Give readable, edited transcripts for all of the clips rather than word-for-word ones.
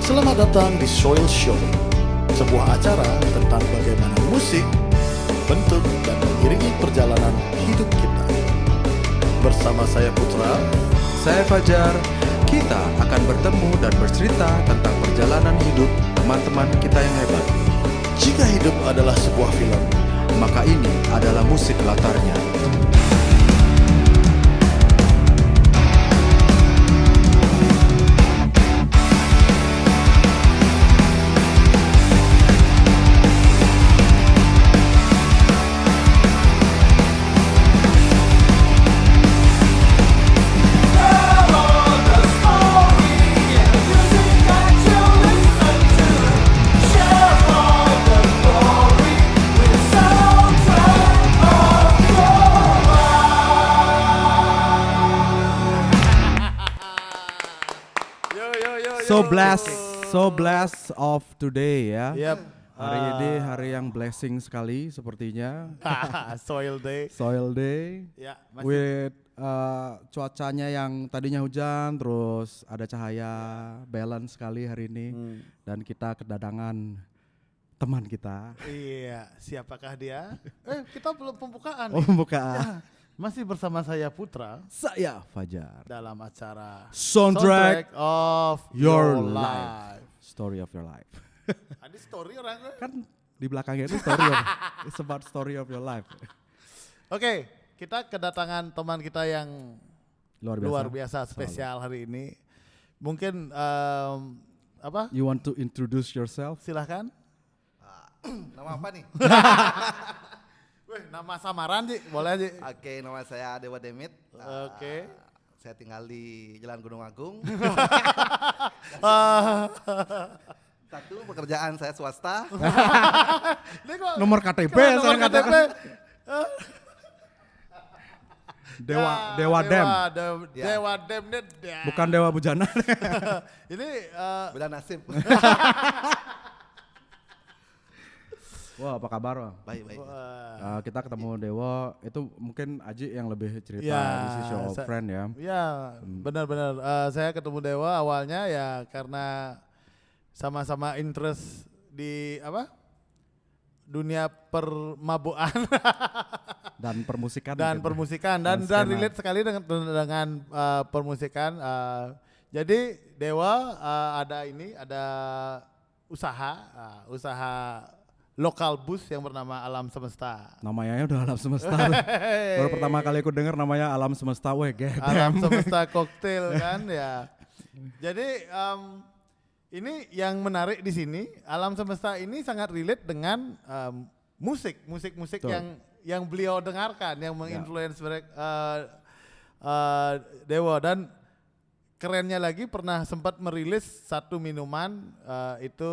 Selamat datang di Soil Show, sebuah acara tentang bagaimana musik bentuk dan mengiringi perjalanan hidup kita. Bersama saya Putra, Saya Fajar. Kita akan bertemu dan bercerita tentang perjalanan hidup teman-teman kita yang hebat. jika hidup adalah sebuah film, Maka ini adalah musik latarnya. So blessed of today ya. Yep. Hari ini hari yang blessing sekali sepertinya. Soil Day. Soil Day Ya, with cuacanya yang tadinya hujan terus ada cahaya, balance sekali hari ini. Dan kita kedatangan teman kita. Iya, siapakah dia? Kita belum pembukaan. Oh, nih. bukan. Masih bersama saya Putra Saya Fajar. dalam acara Soundtrack of Your Your Life. Life. Story of your life. Ada story orangnya. Kan di belakangnya itu story of, it's about story of your life. Oke, kita kedatangan teman kita yang luar biasa spesial hari ini. Mungkin apa? You want to introduce yourself? Silahkan. Nama apa nih? Weh, nama samaran Ji, boleh Ji. Oke, nama saya Dewa Demit. Oke. Saya tinggal di Jalan Gunung Agung. Satu, pekerjaan saya swasta. Ini kok Nomor KTP kenapa saya nomor katakan. KTP? Dewa Dem. Ya. Dewa Dem nih. Bukan Dewa Bujana. Ini Beda nasib. Wah, apa kabar, Bang? Baik, baik. Kita ketemu Dewa, itu mungkin Aji yang lebih cerita Ya, di si show of friend ya. ya, benar-benar. Saya ketemu Dewa awalnya ya karena sama-sama interest di apa? Dunia permabuan Dan permusikan. dan mungkin. permusikan dan skena. relate sekali dengan permusikan. Jadi Dewa ada usaha lokal bus yang bernama Alam Semesta. Namanya udah Alam Semesta. Baru pertama kali aku dengar namanya Alam Semesta, weh Alam Semesta Cocktail kan ya. Jadi ini yang menarik di sini, Alam Semesta ini sangat relate dengan musik Betul. yang beliau dengarkan, yang menginfluence Dewa. Dan kerennya lagi pernah sempat merilis satu minuman itu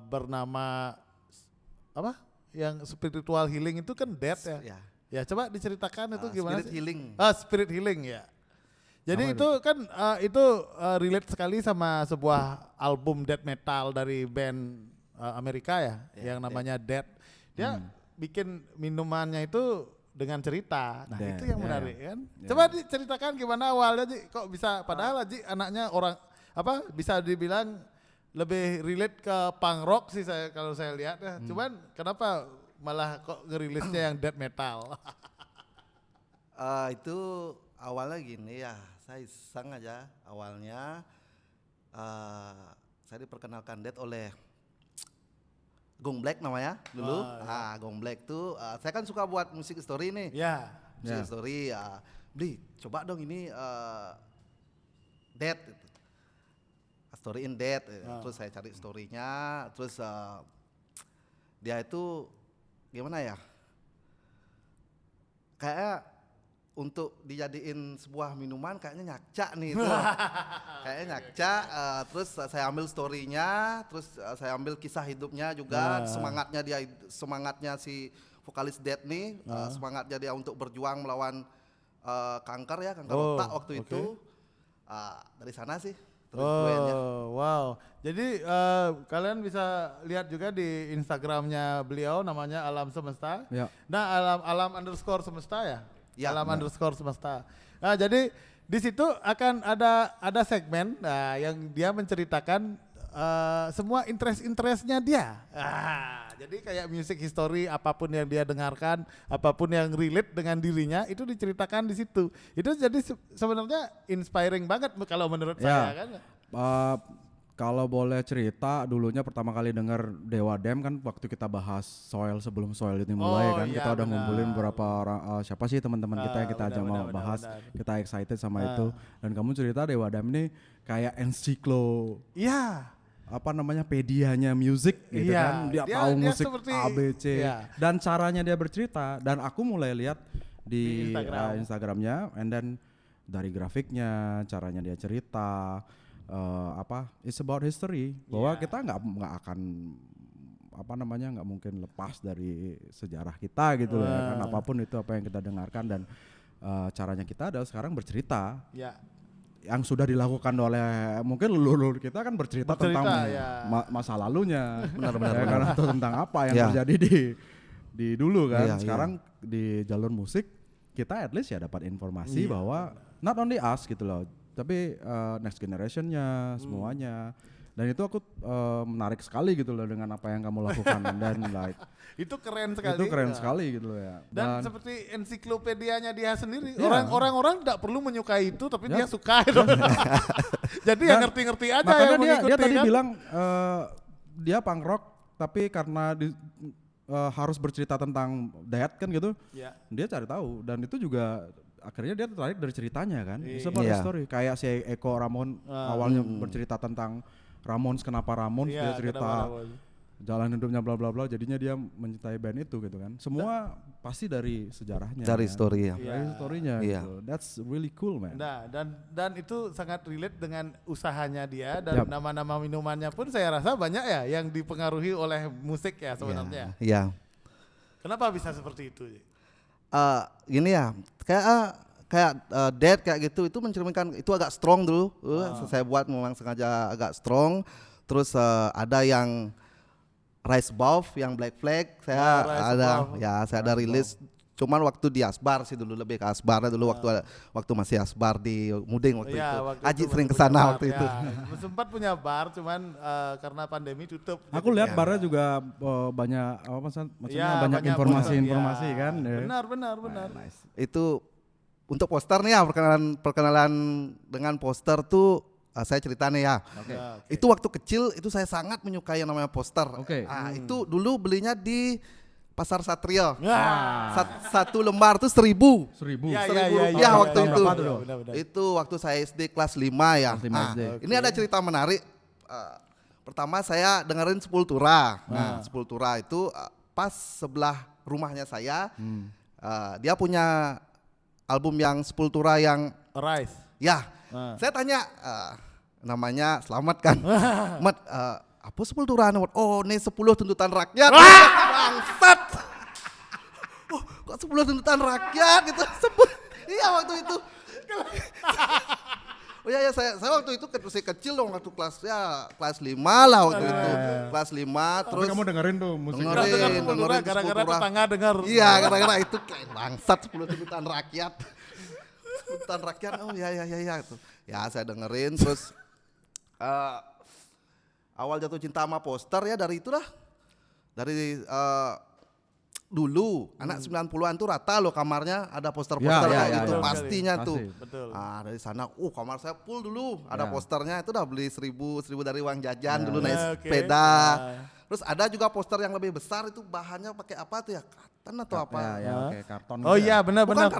bernama apa? Yang spiritual healing itu kan dead ya. Ya. Ya coba diceritakan itu gimana? Spirit sih? healing. Spirit healing ya. Jadi Apa itu kan itu relate sekali sama sebuah album death metal dari band Amerika ya, yang namanya Death. Dia bikin minumannya itu dengan cerita. Nah, Death, itu yang ya. menarik kan. Ya. Coba diceritakan gimana awalnya Ji, kok bisa padahal Ji anaknya orang apa bisa dibilang lebih relate ke punk rock sih kalau saya lihat ya. Cuman kenapa malah kok ngerilisnya yang death metal? Itu awalnya gini ya, saya iseng aja awalnya. Saya diperkenalkan Dead oleh Gong Black namanya dulu. Gong Black tuh, saya kan suka buat musik story nih. Ya. Musik Ya. story, Bli, coba dong ini Dead. Gitu. Story in Dead. Terus saya cari storynya, terus dia itu gimana ya? Kayak untuk dijadiin sebuah minuman kayaknya nyakca nih itu. Kayaknya nyakca, terus saya ambil storynya, terus saya ambil kisah hidupnya juga, semangatnya si vokalis Dead nih, semangatnya dia untuk berjuang melawan kanker ya, kanker otak waktu itu. Dari sana sih. Wow. Jadi kalian bisa lihat juga di Instagramnya beliau namanya Alam Semesta. Ya. Nah, alam_semesta ya. Ya, Alam benar. _semesta. Nah, jadi Di situ akan ada segmen yang dia menceritakan semua interestnya dia. Jadi kayak music history, apapun yang dia dengarkan, apapun yang relate dengan dirinya itu diceritakan di situ. Itu jadi sebenarnya inspiring banget kalau menurut saya kan. Kalau boleh cerita, dulunya pertama kali dengar Dewa Dem kan waktu kita bahas Soil sebelum Soil ini mulai kan, iya, kita udah benar. ngumpulin beberapa orang, siapa sih teman-teman kita yang kita ajak mau bahas, kita excited sama itu. Dan kamu cerita Dewa Dem ini kayak ensiklo, Iya. apa namanya, pedianya music gitu Iya, kan, dia tahu dia musik seperti, A B C dan caranya dia bercerita, dan aku mulai lihat di Instagramnya, and then dari grafiknya, caranya dia cerita. It's about history, bahwa kita nggak akan nggak mungkin lepas dari sejarah kita gitu ya kan, apapun itu apa yang kita dengarkan, dan caranya kita adalah sekarang bercerita yang sudah dilakukan oleh mungkin leluhur kita kan, bercerita tentang masa lalunya benar-benar kan, atau tentang apa yang terjadi di dulu kan. Sekarang di jalur musik kita at least ya dapat informasi bahwa not only us gitu loh, tapi next generationnya semuanya, dan itu aku menarik sekali gitu loh dengan apa yang kamu lakukan. Dan like itu keren sekali. Itu keren sekali gitu loh ya. Dan seperti ensiklopedianya dia sendiri, orang-orang tidak perlu menyukai itu, tapi dia suka itu. Jadi yang ngerti-ngerti aja yang mengikuti. Dia tadi kan? bilang dia punk rock, tapi karena harus bercerita tentang death kan gitu, dia cari tahu, dan itu juga akhirnya dia tertarik dari ceritanya kan. It's about the story. Kayak si Eko Ramon awalnya bercerita tentang Ramones, kenapa Ramones, dia cerita jalan hidupnya bla bla bla, jadinya dia mencintai band itu gitu kan. Semua pasti dari sejarahnya. Dari kan? story ya. Dari storynya gitu. That's really cool man. Nah, dan itu sangat relate dengan usahanya dia, dan nama-nama minumannya pun saya rasa banyak ya yang dipengaruhi oleh musik ya sebenarnya. Iya. Kenapa bisa seperti itu? Gini ya, kayak Dead kayak gitu, itu mencerminkan itu agak strong dulu. Saya buat memang sengaja agak strong. Terus ada yang Rise Above, yang Black Flag, saya ada rilis. Cuman waktu di Asbar sih dulu, lebih ke Asbar dulu, waktu masih Asbar di Muding waktu itu. Aji sering kesana waktu itu. Sempat punya bar, cuman karena pandemi tutup. Aku lihat barnya juga banyak banyak informasi kan. Benar. Nice. Itu untuk poster nih ya, perkenalan dengan poster tuh saya cerita nih ya. Itu waktu kecil itu saya sangat menyukai yang namanya poster. Itu dulu belinya di Pasar Satrio. Satu lembar tuh 1.000 rupiah waktu itu. Itu waktu saya SD kelas 5 ya. Ini ada cerita menarik. Pertama saya dengerin Sepultura. Sepultura itu pas sebelah rumahnya saya. Dia punya album yang Sepultura yang Rise. Ya. Saya tanya namanya Selamat kan. Mat, apa Sepultura? Oh, ini 10 tuntutan rakyat. Bangsat. Kok 10 tuntutan rakyat gitu. Iya waktu itu. Oh iya, saya waktu itu masih kecil dong, waktu kelas 5 lah waktu itu. Kelas 5 terus. Tapi kamu dengerin tuh musik. Dengerin gara-gara tetangga denger. Iya, gara-gara itu kayak bangsat 10 tuntutan rakyat. Tuntutan rakyat. Oh iya gitu. Ya, saya dengerin terus awal jatuh cinta sama poster ya dari itulah. Dari dulu anak 90-an tuh rata loh kamarnya ada poster-poster kayak gitu pastinya tuh. Betul. Dari sana kamar saya full dulu ada posternya, itu udah beli 1.000 dari uang jajan dulu naik sepeda. Terus ada juga poster yang lebih besar, itu bahannya pakai apa tuh ya? Karton atau apa? Karton. Oh iya benar-benar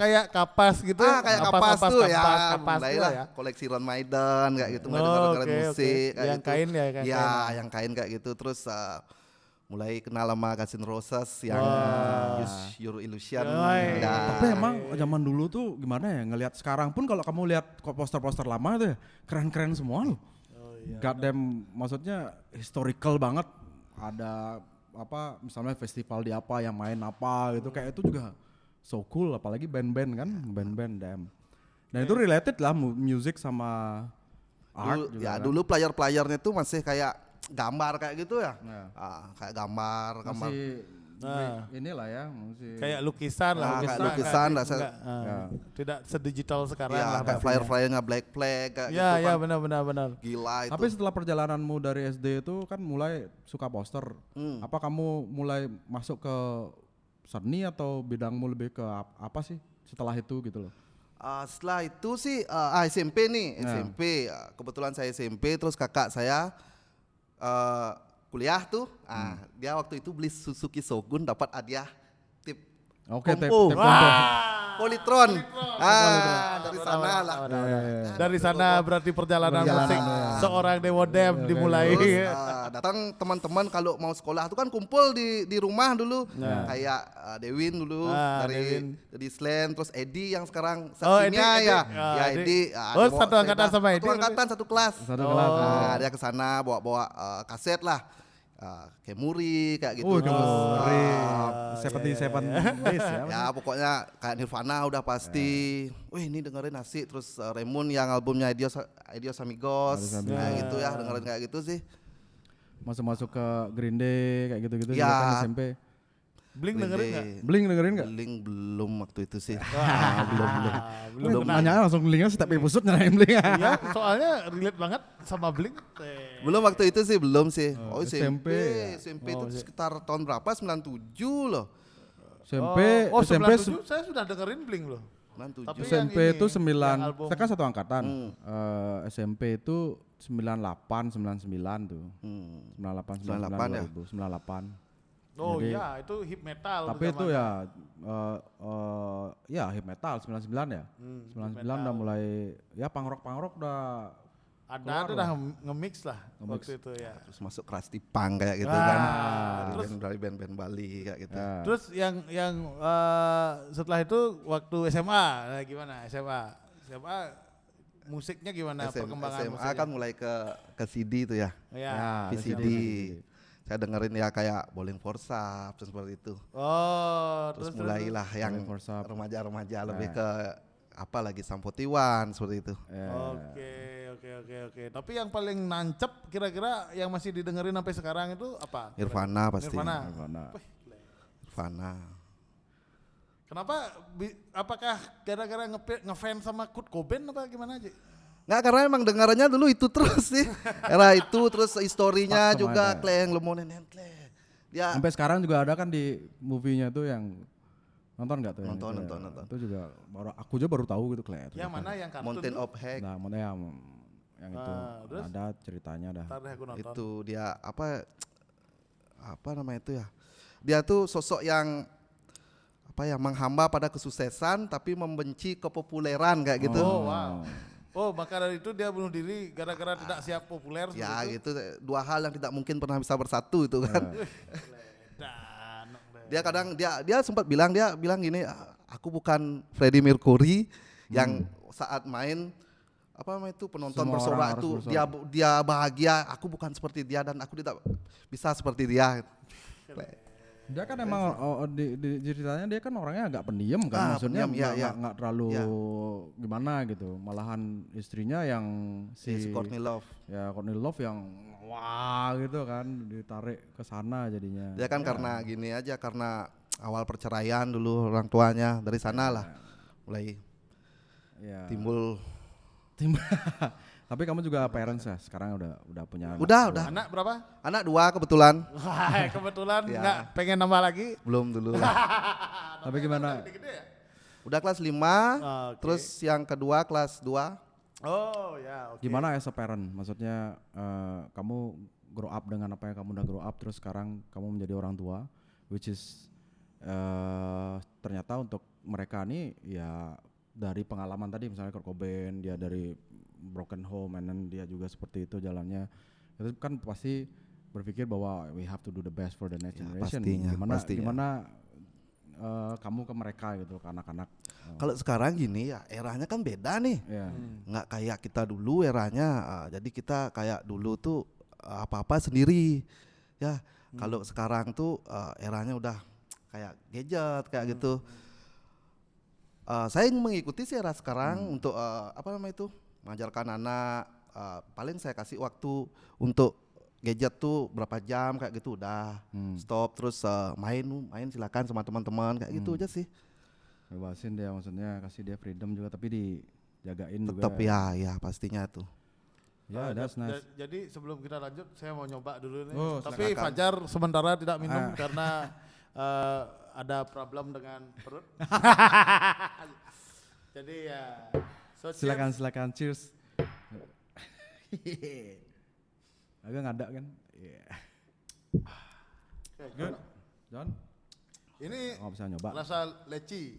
kayak kapas gitu. Kayak kapas tuh ya. Kapas mulailah koleksi Ron Maiden kayak gitu, dengar musik kayak yang gitu. kain ya kan. Iya, yang kain kayak gitu. Terus mulai kenal sama Guns N' Roses yang Use Your Illusion. Tapi emang zaman dulu tuh gimana ya, ngelihat sekarang pun kalau kamu lihat poster-poster lama tuh ya, keren-keren semua loh. Goddamn, maksudnya historical banget. Ada apa misalnya festival di apa yang main apa gitu, kayak itu juga so cool, apalagi band-band kan, band-band damn. Dan itu related lah music sama art juga. Ya kan? Dulu player-playernya tuh masih kayak gambar kayak gitu ya. Kayak gambar. Masih inilah ya masih Kayak lukisan lah. Kayak Enggak, lukisan enggak, rasa. enggak, Ya. tidak sedigital sekarang Ya, lah. kayak pastinya. flyer-flyernya Black Flag kayak Ya, gitu ya kan. benar. Gila itu. Tapi setelah perjalananmu dari SD itu kan mulai suka poster. Apa kamu mulai masuk ke seni atau bidangmu lebih ke apa sih setelah itu gitu loh? Setelah itu sih SMP nih, SMP. Kebetulan saya SMP, terus kakak saya kuliah tuh. Dia waktu itu beli Suzuki Shogun, dapat hadiah tip Oke, kompo. Polytron. Dari sana lah. Dari sana berarti perjalanan musik Perjalanan, seorang Dewodem dimulai. Terus datang teman-teman kalau mau sekolah tuh kan kumpul di rumah dulu. Kayak Dewin dulu dari Slen, terus Edi yang sekarang kimia ya. Ya Edi. Oh, satu angkatan sama Edi. Satu angkatan, satu kelas. Satu kelas. Nah, dia ke sana bawa kaset lah. Kemuri kayak gitu. Kemuri. 77 days ya. Ya pokoknya kayak Nirvana udah pasti. Wih ini dengerin asik. Terus Raymond yang albumnya Adios Amigos. Nah gitu ya, dengerin kayak gitu sih. Masuk ke Green Day kayak gitu-gitu Ya. juga kan SMP. Blink dengerin enggak? Blink dengerin enggak? Link belum waktu itu sih. Belum. Nanya langsung Blinknya setiap episode nyalain Blink. Iya, soalnya relate banget sama Blink. Belum waktu itu sih, belum sih. Oh, SMP. SMP. SMP itu sekitar tahun berapa? 97 loh. SMP, Oh, SMP 97 saya sudah dengerin Blink loh. 97. Tapi SMP yang itu ini, yang 9, album. saya kan satu angkatan. SMP itu 98, 99 tuh. 98, 98 ya? 98. Oh Jadi- iya, itu hip metal. Tapi itu ya hip metal 99 ya. 99 udah mulai ya punk rock udah ada dah nge-mix lah waktu itu ya. Terus masuk Krusty Punk kayak gitu kan. Dari band-band Bali kayak gitu. ya. Terus yang setelah itu waktu SMA, nah gimana SMA? SMA musiknya gimana perkembangan SMA musiknya? kan mulai ke CD itu ya. Ya. VCD. Saya dengerin ya kayak Bowling for Sub seperti itu. Oh, Terus mulailah yang Bowling for Sub. remaja-remaja lebih ke apa lagi Sum 41 seperti itu. Oke. Tapi yang paling nancep kira-kira yang masih didengerin sampai sekarang itu apa? Nirvana pasti. Nirvana. Nirvana. Kenapa? Apakah gara-gara ngefans sama Kurt Cobain apa gimana aja? Nggak, karena emang dengarannya dulu itu terus sih. Era itu terus historinya Fuck juga semuanya. Kleng Lemonen and Kleng. Dia Sampai sekarang juga ada kan di movie-nya tuh yang nonton nggak tuh? yang Nonton, itu ya? nonton. Itu juga aku aja baru tahu gitu Claire. Yang mana yang kartun? Mountain tuh? of Heck. Nah, mana yang itu terus? ada ceritanya dah. Ntar deh aku nonton. Itu dia apa namanya itu ya? Dia tuh sosok yang apa ya, menghamba pada kesuksesan tapi membenci kepopuleran kayak gitu. Oh wow. Oh maka dari itu dia bunuh diri gara-gara tidak siap populer Ya seperti itu. gitu, dua hal yang tidak mungkin pernah bisa bersatu itu kan. Dan, Dia kadang dia sempat bilang gini, aku bukan Freddie Mercury yang saat main apa namanya itu penonton Semua orang bersorak harus itu bersorak. dia bahagia, aku bukan seperti dia dan aku tidak bisa seperti dia. Dia kan emang di ceritanya dia kan orangnya agak pendiam kan, maksudnya pendiam, iya. nggak terlalu Iya. gimana gitu. Malahan istrinya yang Si Courtney Love. ya Courtney Love yang wah gitu kan ditarik ke sana jadinya. Dia kan karena gini aja, karena awal perceraian dulu orang tuanya, dari sana lah mulai Ya. timbul. Tapi kamu juga parents ya sekarang udah punya anak. Udah. anak berapa? Anak 2 kebetulan. Wah, kebetulan Ya. nggak pengen nambah lagi. Belum dulu. Tapi gimana? Gede-gede ya? Udah kelas 5, Oke. terus yang kedua kelas 2. Oh ya oke. Gimana as a parent? Maksudnya kamu grow up dengan apa yang kamu udah grow up, terus sekarang kamu menjadi orang tua, which is ternyata untuk mereka nih ya dari pengalaman tadi, misalnya Kurt Cobain dia dari broken home and then dia juga seperti itu jalannya, itu kan pasti berpikir bahwa we have to do the best for the next Ya, generation. pastinya. Gimana kamu ke mereka gitu, ke anak-anak? Kalau sekarang gini ya, eranya kan beda nih. Ya. Nggak kayak kita dulu eranya, jadi kita kayak dulu tuh apa-apa sendiri. Ya, kalau sekarang tuh eranya udah kayak gadget kayak gitu. Saya mengikuti sih era sekarang untuk apa namanya itu, mengajarkan anak. Paling saya kasih waktu untuk gadget tuh berapa jam kayak gitu udah stop, terus main silakan sama teman-teman kayak gitu aja sih. Bebasin dia, maksudnya kasih dia freedom juga tapi dijagain juga. Tetap ya pastinya tuh. Ya, that's nice. Jadi sebelum kita lanjut, saya mau nyoba dulu nih. Oh, Tapi silakan. Fajar sementara tidak minum karena ada problem dengan perut. Jadi ya, so Silakan cheers. Agak ngada kan? Yeah. Good. John? Ini Nggak bisa nyoba. rasa leci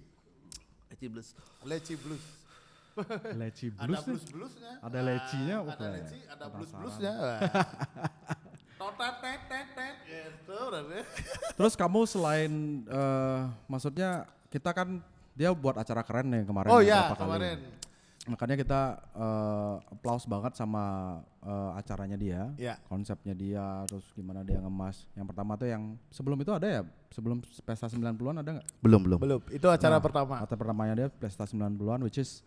blues. Leci Ada blues nih. blues-bluesnya. Ada lecinya, Ada oke. leci, ada Penasaran. blues-bluesnya. Totet gitu berarti. Terus kamu selain maksudnya kita kan dia buat acara keren nih kemarin. Oh ya, beberapa kali. kemarin. Makanya kita applause banget sama acaranya dia, Ya. konsepnya dia, terus gimana dia ngemas. Yang pertama tuh yang sebelum itu ada ya, sebelum pesta 90-an ada nggak? Belum. Belum, itu acara pertama. Acara pertamanya dia pesta 90-an, which is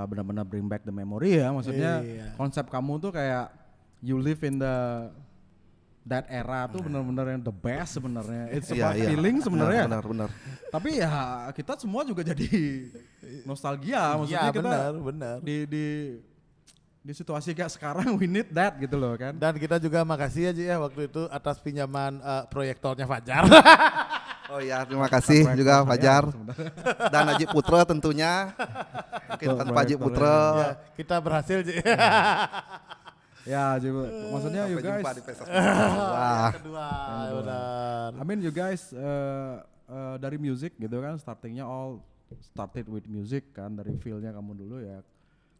benar-benar bring back the memory ya. Maksudnya Iya. konsep kamu tuh kayak you live in that era tuh benar-benar yang the best sebenarnya. It's about feeling sebenarnya. Benar. Tapi ya kita semua juga jadi nostalgia, maksudnya Iya, kita benar. di situasi kayak sekarang we need that gitu loh kan. Dan kita juga makasih aja ya waktu itu atas pinjaman proyektornya Fajar. Oh ya, terima kasih juga Fajar dan Haji Putra tentunya. Mungkin tanpa Haji Putra Ya, kita berhasil Ji. Ya, juga maksudnya you sampai jumpa guys di pesta 90. Wah. Kedua, benar. I mean you guys dari music gitu kan, startingnya all started with music kan, dari feel-nya kamu dulu ya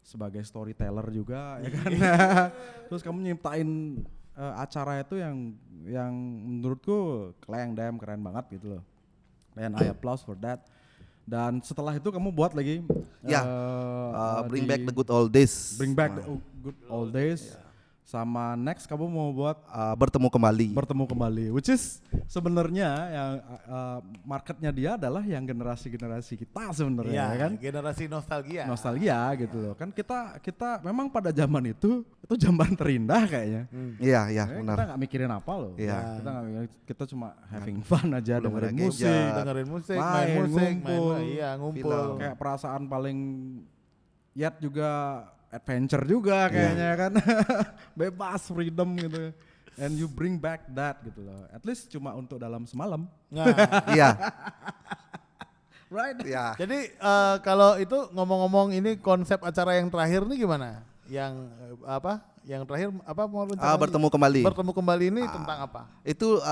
sebagai storyteller juga ya kan. Terus kamu nyiptain acara itu yang menurutku keren banget gitu loh. And I applause for that. Dan setelah itu kamu buat lagi Ya, bring back the good old days. Bring back the good old days. Sama next kamu mau buat Bertemu kembali, which is sebenarnya yang marketnya dia adalah yang generasi kita sebenarnya Iya, ya kan, generasi nostalgia gitu loh kan. Kita memang pada zaman itu zaman terindah kayaknya. Iya, Ya, benar. kita nggak mikirin apa loh. Iya. Kita nggak mikirin, kita cuma having fun aja, Belum ada dengerin gadget. musik, dengerin musik, Main, main musik, ngumpul. ngumpul. Film. kayak perasaan paling yet juga adventure juga kayaknya kan. Bebas, freedom gitu. And you bring back that gitu loh. At least cuma untuk dalam semalam. Nah, Iya. Right? Iya. jadi kalau itu ngomong-ngomong ini konsep acara yang terakhir nih gimana? Yang apa? Yang terakhir apa mau rencananya? Bertemu kembali. Bertemu kembali ini tentang apa? Itu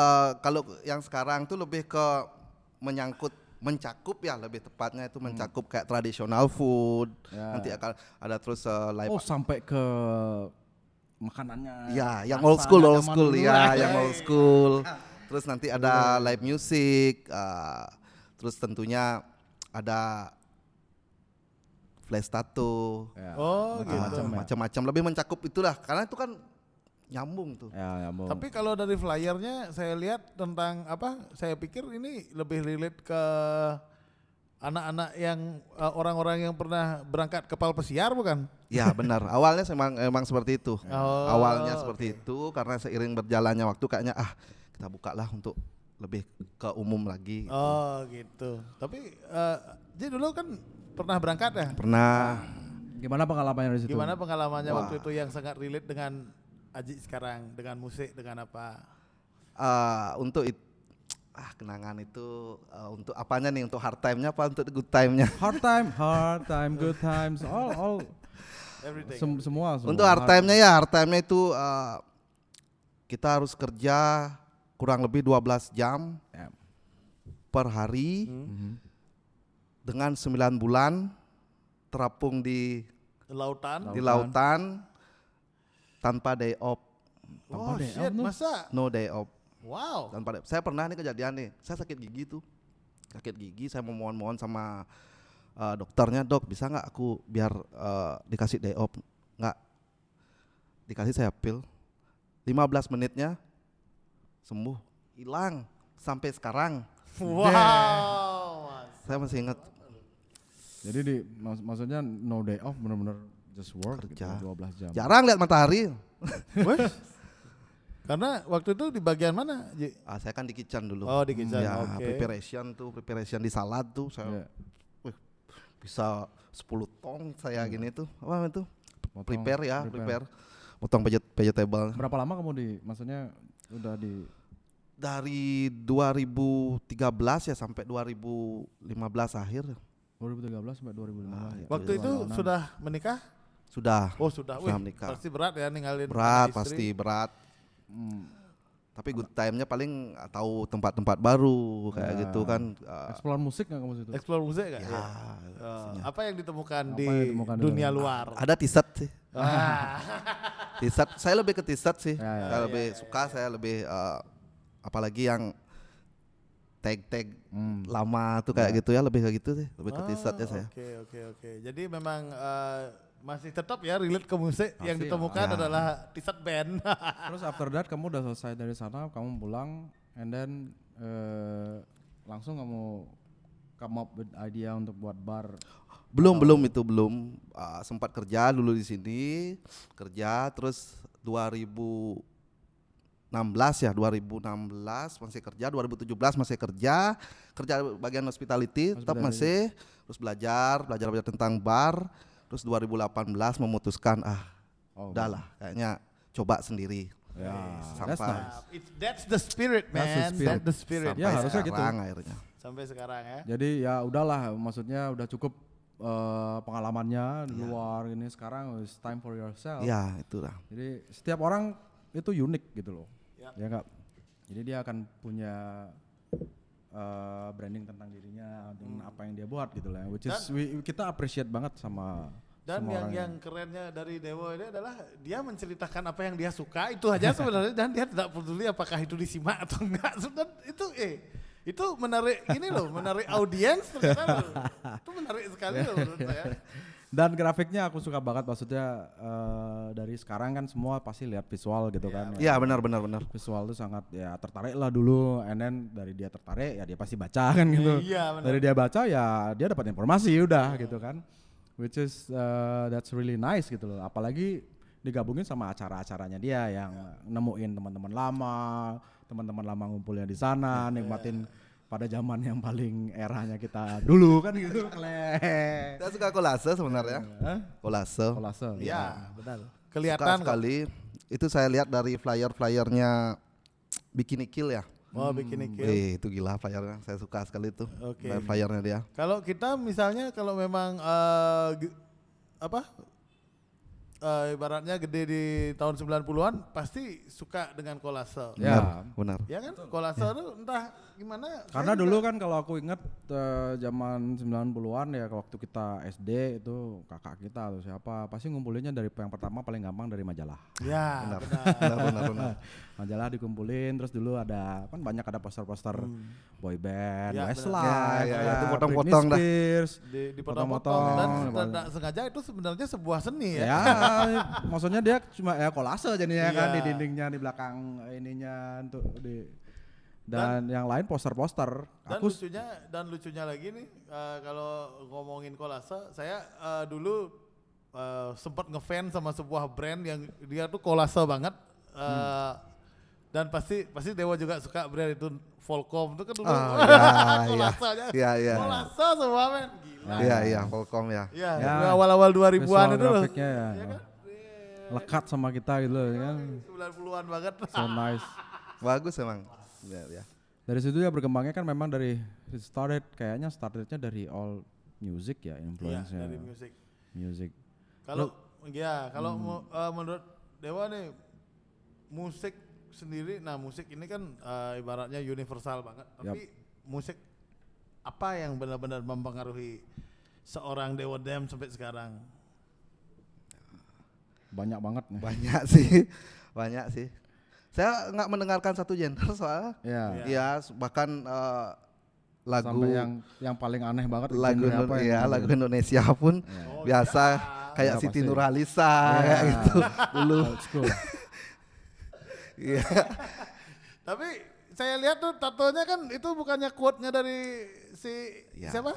kalau yang sekarang tuh lebih ke mencakup ya, lebih tepatnya itu mencakup kayak traditional food. Ya. Nanti akan ada terus live. Oh, sampai ke makanannya. Ya, yang rasanya old school zaman dulu ya, lah. yang old school. Terus nanti ada live music, terus tentunya ada flash tattoo, Ya, Oh, gitu. macam-macam ya. macam-macam. Lebih mencakup itulah, karena itu kan nyambung tuh. Ya, Bung. Tapi kalau dari flyernya saya lihat tentang apa? Saya pikir ini lebih relate ke anak-anak yang orang-orang yang pernah berangkat kapal pesiar bukan? Ya benar, awalnya emang seperti itu. Oh, Awalnya seperti itu, karena seiring berjalannya waktu kayaknya kita bukalah untuk lebih ke umum lagi. Oh gitu. Tapi jadi dulu kan pernah berangkat ya? Pernah. Gimana pengalamannya di situ? Gimana pengalamannya Wah. waktu itu yang sangat relate dengan Aji sekarang, dengan musik, dengan apa? Untuk kenangan itu untuk apanya nih? Untuk hard time-nya apa untuk good time-nya? Hard time, good times, all Everything. semua. Untuk hard time-nya itu kita harus kerja kurang lebih 12 jam Ya. per hari dengan 9 bulan terapung di Lautan. lautan tanpa day off. Oh day shit, off tuh. masa? No day off. Wow. Tanpa day. Saya pernah nih kejadian nih, saya sakit gigi tuh. Sakit gigi, saya memohon-mohon sama dokternya, dok bisa nggak aku biar dikasih day off? Nggak, dikasih saya pil, 15 menitnya sembuh, hilang sampai sekarang. Wow. Saya masih ingat. Jadi maksudnya no day off, benar-benar just work Kerja. gitu, 12 jam. Jarang lihat matahari. Karena waktu itu di bagian mana, Ji? Saya kan di kitchen dulu. Oh, di kitchen, Ya, oke. preparation di salad tuh saya wih, bisa 10 tong saya gini tuh. Apa itu? Prepare. Potong vegetable. Berapa lama kamu maksudnya udah di Dari 2013 ya sampai 2015 akhir. 2013 sampai 2015 ya? Waktu itu sudah menikah? Sudah. Oh sudah, wih, menikah. pasti berat ya ninggalin Berat, istri. pasti berat. Tapi good time-nya paling tahu tempat-tempat baru kayak gitu kan. Explore musik nggak kamu situ? Explore musik gak? Ya, Apa yang ditemukan Apa di yang ditemukan di dunia dalam? luar? ada t-shirt sih. Ah. T-shirt, saya lebih ke t-shirt sih. Ya. Saya lebih suka, saya lebih apalagi yang tag lama tuh kayak gitu ya, lebih kayak gitu sih, lebih ke t-shirt ya saya. Oke. Jadi memang masih tetap ya relate ke musik. Yang Pasti, ditemukan ya. adalah t-shirt band. Terus after that kamu udah selesai dari sana, kamu pulang, and then langsung kamu come up with idea untuk buat bar. Belum sempat kerja dulu di sini, terus 2016 masih kerja, 2017 masih kerja bagian hospitality tetap masih, terus belajar tentang bar, terus 2018 memutuskan udahlah kayaknya coba sendiri. Ya, Sampai that's nice. That's the spirit, man. That's the spirit. That's the spirit. Sampai Ya, harusnya gitu. sekarang akhirnya. Sampai sekarang ya. Jadi ya udahlah, maksudnya udah cukup pengalamannya di luar ini, sekarang it's time for yourself. Ya itulah. Jadi setiap orang itu unik gitu loh. Ya. Ya enggak? Jadi dia akan punya branding tentang dirinya dengan apa yang dia buat gitu lah. Which is kita appreciate banget sama Dan sama orang yang kerennya dari Dewo ini adalah dia menceritakan apa yang dia suka itu aja sebenarnya, dan dia tidak peduli apakah itu disimak atau enggak. Dan itu menarik ini loh, menarik audiens ternyata loh. Itu menarik sekali loh menurut saya. Dan grafiknya aku suka banget, maksudnya dari sekarang kan semua pasti lihat visual gitu kan. Iya benar. Visual itu sangat ya tertarik lah dulu, and then dari dia tertarik ya dia pasti baca kan gitu. Iya, benar. Dari dia baca ya dia dapat informasi udah gitu kan. Which is that's really nice gitu loh. Apalagi digabungin sama acara-acaranya dia yang nemuin teman-teman lama ngumpulnya di sana, nikmatin pada zaman yang paling eranya kita dulu kan gitu. Saya suka kolase sebenarnya. Kolase. Iya, benar. Suka Kelihatan sekali. Itu saya lihat dari flyer-flyernya Bikini Kill ya. Oh, Bikini Kill. Itu gila flyernya, saya suka sekali tuh. Oke. Flyernya dia. Kalau kita misalnya kalau memang ibaratnya gede di tahun 90-an pasti suka dengan kolase. Ya. Benar. Ya kan? Kolase itu entah gimana. Karena dulu kan kalau aku ingat zaman 90-an ya, waktu kita SD itu kakak kita atau siapa pasti ngumpulinnya dari yang pertama paling gampang dari majalah. Ya, Benar. Majalah dikumpulin, terus dulu ada kan banyak ada poster-poster boy band, Ya, Westlife, Ya, ya, itu potong-potong dah. Britney Spears, dipotong-potong dan tidak sengaja itu sebenarnya sebuah seni ya. ya maksudnya dia cuma ya kolase jadinya kan Iya. di dindingnya, di belakang ininya untuk dan yang lain poster-poster. Dan lucunya lagi nih kalau ngomongin kolase, saya dulu sempat ngefans sama sebuah brand yang dia tuh kolase banget. Dan pasti Dewa juga suka brand itu, Volcom itu kan dulu kolasenya. Iya. Kolase semua men. Gila. Iya, Volcom ya. Iya, Ya. awal-awal 2000-an Visual itu loh. grafiknya ya. Iya kan? Lekat sama kita gitu loh, kan. 90-an banget. So nice. Bagus emang. Ya. Dari situ ya berkembangnya kan memang dari startednya dari all music ya, Iya, influence-nya. dari musik. Music. Kalau menurut Dewa nih musik sendiri, nah musik ini kan ibaratnya universal banget. Tapi musik apa yang benar-benar mempengaruhi seorang Dewa Dem sampai sekarang? Banyak banget nih. Banyak sih. Saya nggak mendengarkan satu genre soalnya. Ya. Bahkan lagu Sampai yang paling aneh banget lagu genre apa yang lagu Indonesia pun biasa kayak Ya, Siti pasti. Nurhaliza kayak gitu dulu. old school. Iya. Tapi saya lihat tuh tatonya kan itu bukannya quote-nya dari siapa?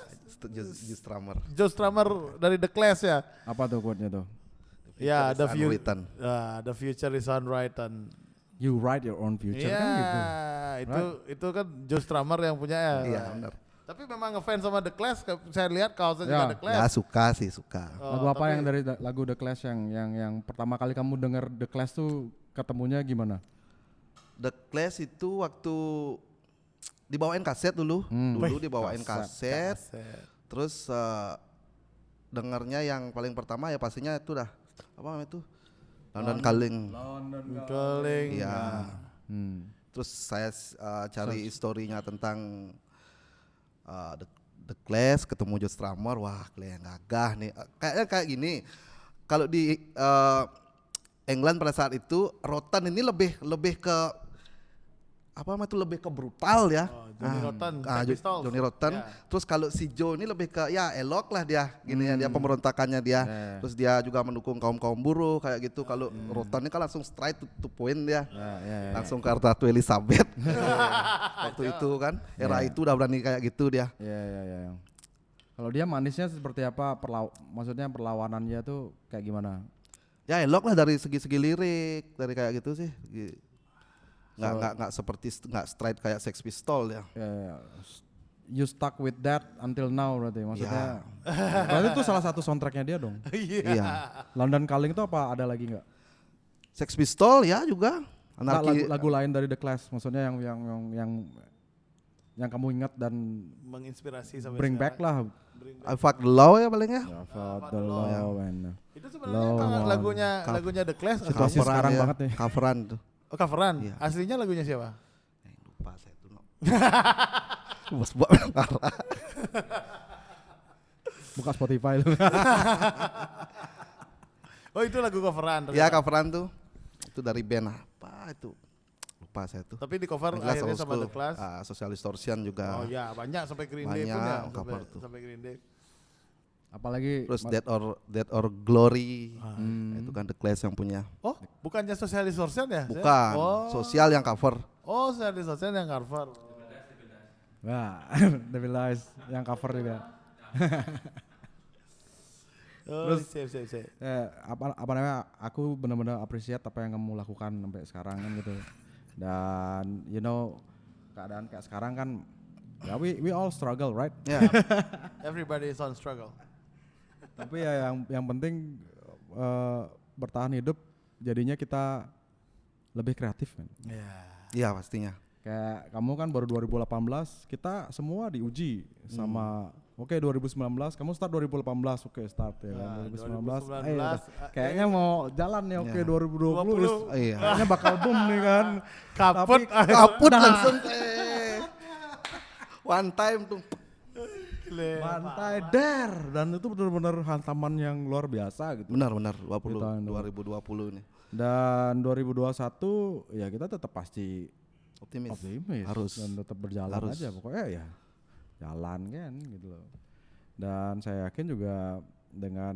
Just Drummer. Joe Strummer dari The Clash ya. Apa tuh quote-nya tuh? Ya, is unwritten. the future is unwritten. you write your own future kan gitu. Itu kan Joe Strummer yang punya ya. Iya benar. Tapi memang ngefans sama The Clash, saya lihat kaosnya juga Ya. The Clash. Ya suka sih suka. Lagu apa yang dari lagu The Clash yang pertama kali kamu denger The Clash tuh ketemunya gimana? The Clash itu waktu dibawain kaset dulu, Wih, dibawain kaset. Kaset. Terus dengarnya yang paling pertama ya pastinya itu dah apa namanya itu London Calling. Calling. Iya. Terus saya cari historinya tentang The Clash, ketemu Joe Strummer, wah kalian gagah nih. Kayaknya kayak gini. Kalau di England pada saat itu Rotten ini lebih ke apa namanya itu lebih ke brutal ya. Johnny Rotten, Sex Pistols. Johnny Rotten. Ya. Terus kalau si Joe ini lebih ke ya elok lah dia, gini ya dia pemberontakannya dia. Terus dia juga mendukung kaum buruh kayak gitu. Kalau Rotten ini kan langsung straight to point dia. Langsung ke Ratu Elizabeth. Waktu itu kan era itu udah berani kayak gitu dia. Ya. Kalau dia manisnya seperti apa? Maksudnya perlawanannya tuh kayak gimana? Ya elok lah dari segi-segi lirik, dari kayak gitu sih. Nggak seperti nggak straight kayak Sex Pistol ya. Ya. You stuck with that until now berarti maksudnya. Berarti itu salah satu soundtracknya dia dong. Iya. London Calling itu apa ada lagi nggak? Sex Pistol ya juga. Nggak, lagu lain dari The Clash, maksudnya yang kamu ingat dan Menginspirasi sampai bring back lah. I Fuck the Law ya paling ya. The Law and Itu sebenarnya lagunya The Clash. situasi sekarang ya, banget nih. coveran tuh. Oh, coveran. Iya. Aslinya lagunya siapa? Lupa saya tuh. Bos buat parah. Buka Spotify lu. Oh, itu lagu coveran. Ya ternyata. coveran tuh. Itu dari band apa itu? Lupa saya tuh. Tapi di cover Yang jelas akhirnya old sama school. The Clash. Social Distortion juga. Oh ya, banyak sampai Green Day pun Banyak ya. cover tuh. Sampai Green Day. Apalagi Terus Dead or Glory. Itu kan The Clash yang punya. Oh, bukannya Social Distortion ya? Bukan. Sosial yang cover. Oh, Social Distortion yang cover. wah, Devil Eyes yang cover juga. Terus sip. Apa namanya? Aku benar-benar appreciate apa yang kamu lakukan sampai sekarang kan gitu. Dan you know keadaan kayak sekarang kan ya we all struggle, right? Ya. Everybody is on struggle. Tapi ya yang penting bertahan hidup jadinya kita lebih kreatif kan. Iya pastinya. Kayak kamu kan baru 2018, kita semua diuji sama oke 2019, kamu start 2018, oke start ya kan 2019. Kayaknya mau jalan nih oke 2020. Iya. Kayaknya bakal boom nih kan. Kaput. Kaput langsung. One time tuh. Mantai der dan itu benar-benar hantaman yang luar biasa gitu. Benar 2020 tahun nih. Dan 2021 ya kita tetap pasti Optimis. harus dan tetap berjalan aja pokoknya ya jalan kan gitu loh. Dan saya yakin juga dengan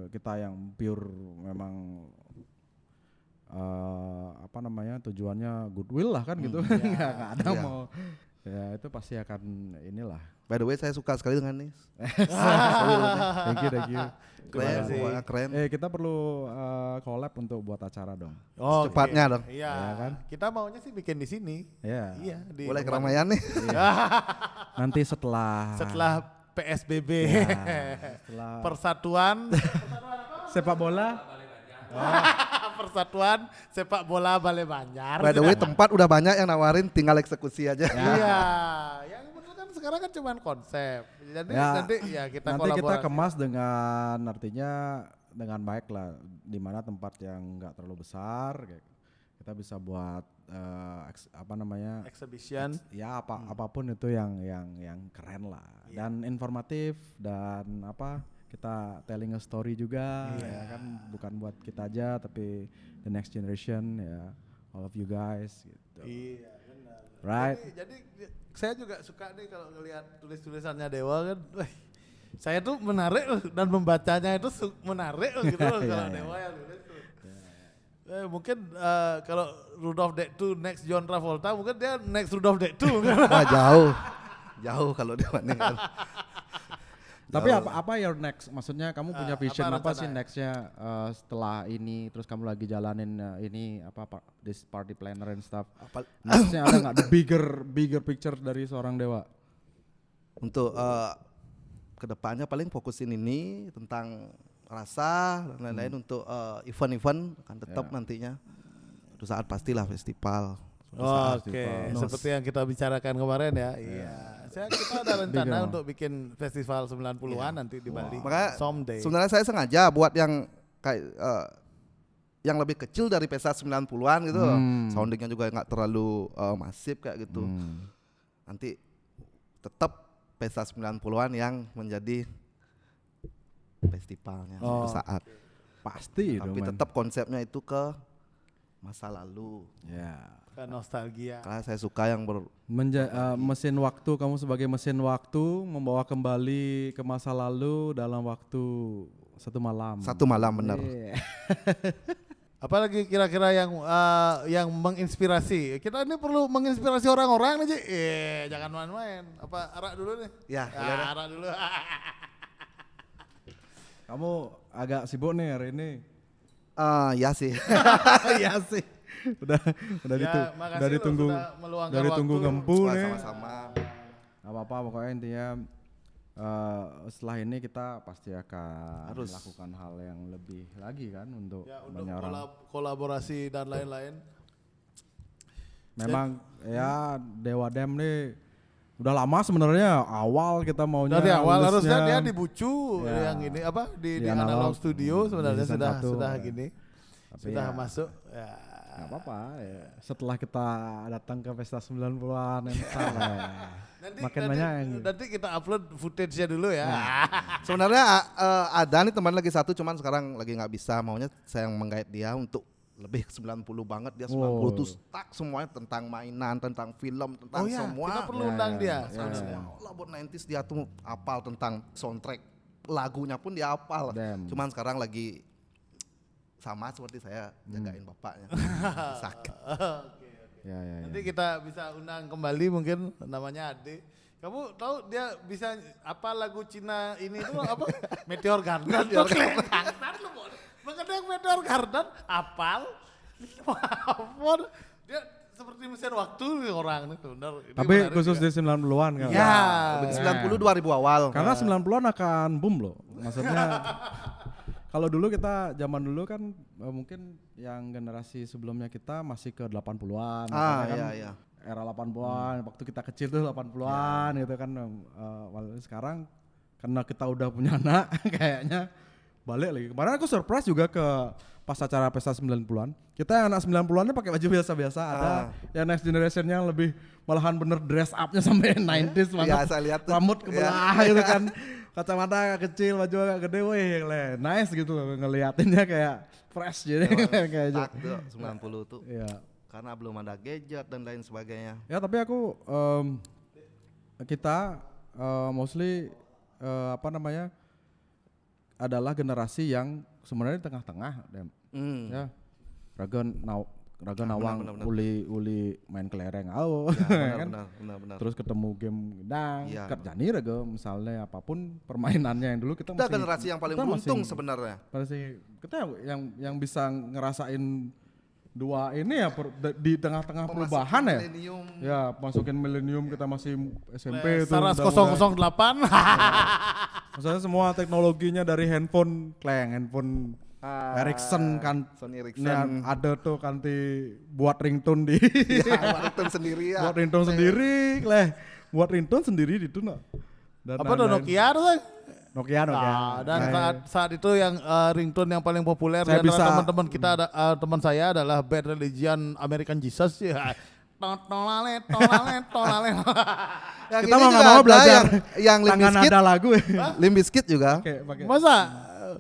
kita yang pure memang apa namanya tujuannya goodwill lah kan gitu nggak ada mau ya itu pasti akan inilah. By the way saya suka sekali dengan Nis. Thank you. Keren. Kita perlu collab untuk buat acara dong. Oh, Secepatnya dong. Iya Ya kan? Kita maunya sih bikin di sini. Ya. Iya. Di Boleh rumah. keramaian nih. Nanti setelah PSBB. setelah Persatuan sepak bola. Persatuan Sepak Bola Balai Banjar. By the way tempat udah banyak yang nawarin, tinggal eksekusi aja. Iya, yang betul kan sekarang kan cuma konsep. Jadi nanti kita nanti kita kolaborasi. kemas dengan artinya dengan baik lah, di mana tempat yang nggak terlalu besar, kayak kita bisa buat apa namanya Exhibition. ya apapun itu yang keren lah dan informatif dan apa kita telling a story juga ya kan bukan buat kita aja tapi the next generation ya all of you guys gitu. Iya benar. Right. Jadi saya juga suka nih kalau ngelihat tulisannya Dewa kan. Saya tuh menarik loh, dan membacanya itu menarik loh, gitu loh kalau Dewa yang nulis tuh. Mungkin kalau Rudolph Deck 2 next John Travolta mungkin dia next Rudolph Deck 2. Wah jauh kalau dia nih kan. Tapi apa your next? Maksudnya kamu punya vision apa apa sih rencana? nextnya setelah ini? Terus kamu lagi jalanin ini this party planner and stuff. Nextnya ada nggak the bigger picture dari seorang Dewa? Untuk kedepannya paling fokusin ini tentang rasa dan lain-lain untuk event-event akan tetap nantinya. Suatu saat pastilah festival. Oke, seperti yang kita bicarakan kemarin ya. Iya. Kita ada rencana untuk bikin festival 90-an nanti di Bali. Makanya Someday. sebenarnya saya sengaja buat yang kayak yang lebih kecil dari pesta 90-an gitu. Soundingnya juga nggak terlalu masif kayak gitu. Nanti tetap pesta 90-an yang menjadi festivalnya suatu saat. Pasti Tapi dong, tetap konsepnya itu ke masa lalu. ya. Ke nostalgia. Karena saya suka yang Mesin waktu, kamu sebagai mesin waktu membawa kembali ke masa lalu dalam waktu satu malam. satu malam benar. Yeah. Apalagi kira-kira yang menginspirasi. Kita ini perlu menginspirasi orang-orang nih, Ji. Jangan main-main. Apa arak dulu nih? Ya, boleh deh. arak dulu. Kamu agak sibuk nih hari ini. Ya sih. Iya sih. udah Ya, makasih udah loh ditunggu sudah meluangkan dari tunggu waktu. ngempu Wah, nih. sama-sama. Gak apa-apa pokoknya intinya setelah ini kita pasti akan Harus. melakukan hal yang lebih lagi kan untuk Ya, untuk banyak orang. kolaborasi dan lain-lain. Memang ya Dewa Dem nih udah lama sebenarnya awal kita maunya Dari awal nulisnya. harusnya dia di Bucu Ya. yang ini apa di Di Analog Analog, Studio sebenarnya di season sudah 1, gini. Tapi Sudah ya, masuk. Ya. nggak apa-apa ya. Setelah kita datang ke pesta 90-an yang salah. Makin banyak yang Nanti kita upload footage-nya dulu ya. Sebenarnya ada nih teman lagi satu, cuman sekarang lagi nggak bisa. Maunya saya yang menggait dia untuk lebih ke 90 banget. Dia 90 tuh stuck semuanya tentang mainan, tentang film, tentang Oh ya, semua. kita perlu Ya, undang ya, dia. ya. Semua lah buat 90s dia tuh apal tentang soundtrack. Lagunya pun dia apal. Damn. Cuman sekarang lagi sama seperti saya jagain bapaknya. Sakit. ya. Nanti kita bisa undang kembali mungkin namanya Ade. Kamu tahu dia bisa apa lagu Cina ini tuh apa? Meteor Garden. Meteor Garden lu mau. Mengenai Meteor Garden apal. Ampun. Dia seperti mesin waktu nih orang nih benar. Ini Tapi menarik khusus juga. di 90-an kan. Ya. Lebih 90 2000 awal. Karena 90-an akan boom loh. Maksudnya kalau dulu kita zaman dulu kan mungkin yang generasi sebelumnya kita masih ke 80-an. Ah, kan iya, iya. Era 80-an, waktu kita kecil tuh 80-an gitu kan. Sekarang karena kita udah punya anak kayaknya balik lagi. Kemarin aku surprise juga ke pas acara pesta 90-an. Kita yang anak 90-an pakai baju biasa-biasa, ada yang next generation yang lebih malahan bener dress up-nya sampai 90s banget. Ya, saya lihat tuh. Rambut kebelah gitu kan. Kacamata kecil, baju agak gede, wih nice gitu loh, ngeliatinnya kayak fresh jadi kayak aja. Tak tuh 90 tuh. Iya. Karena belum ada gadget dan lain sebagainya. Ya tapi aku kita mostly apa namanya adalah generasi yang sebenarnya di tengah-tengah, Dem. Ya. Raga Nawang benar. uli main kelereng Ya, kan. benar. Terus ketemu game gedang, Iya. kerjani Raga misalnya apapun permainannya yang dulu kita Kita masih generasi yang paling kita beruntung masih- sebenarnya. kita yang bisa ngerasain dua ini ya di tengah-tengah perubahan ya. Millennium. Ya, masukin milenium kita masih SMP tuh. Saras udah- 008. Maksudnya semua teknologinya dari handphone, handphone Ericsson kan. Sony Ini Ericsson. ada tuh kanti buat ringtone di Ya, Warten sendiri ya. buat ringtone sendiri, buat ringtone sendiri itu no. Dan Apa tuh lain-lain. Nokia tuh? Nokia. Dan Nah, saat itu yang ringtone yang paling populer Saya di antara bisa- teman-teman kita ada teman saya adalah Bad Religion American Jesus ya. Tolale. Yang kita ini mau juga nggak mau ada belajar yang Limp tangan Bizkit. ada lagu ya. Limp Bizkit juga. Pakai. Masa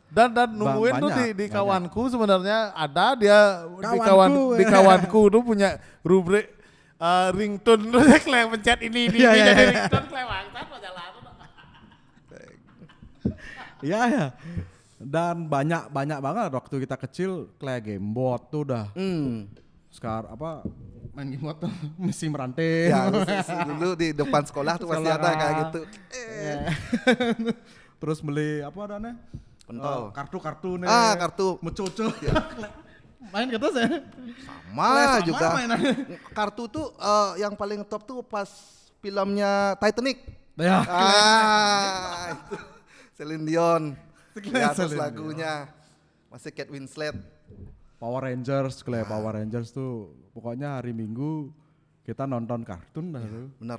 dan nungguin tuh Banyak. di kawanku sebenarnya ada dia Kawanku, di kawanku tuh punya rubrik ringtone terus kleng pencet ini Iya, iya, jadi iya. ringtone kleng bangsat majalah. Iya ya. Dan banyak banget waktu kita kecil kayak gamebot tuh udah sekarang apa main gamebot tuh mesti merantai. Ya, dulu di depan sekolah tuh pasti Sekolah. ada kayak gitu. Iya. terus beli apa adanya? Pentol. Kartu-kartu nih. Kartu. Mecucu. Main gitu saya. Sama juga. Mainannya. Kartu tuh yang paling top tuh pas filmnya Titanic. Ya. Itu Celine Dion. Ya, terus Celine lagunya masih Kate Winslet. Power Rangers, Power Rangers tuh pokoknya hari Minggu kita nonton kartun dah tuh. Benar.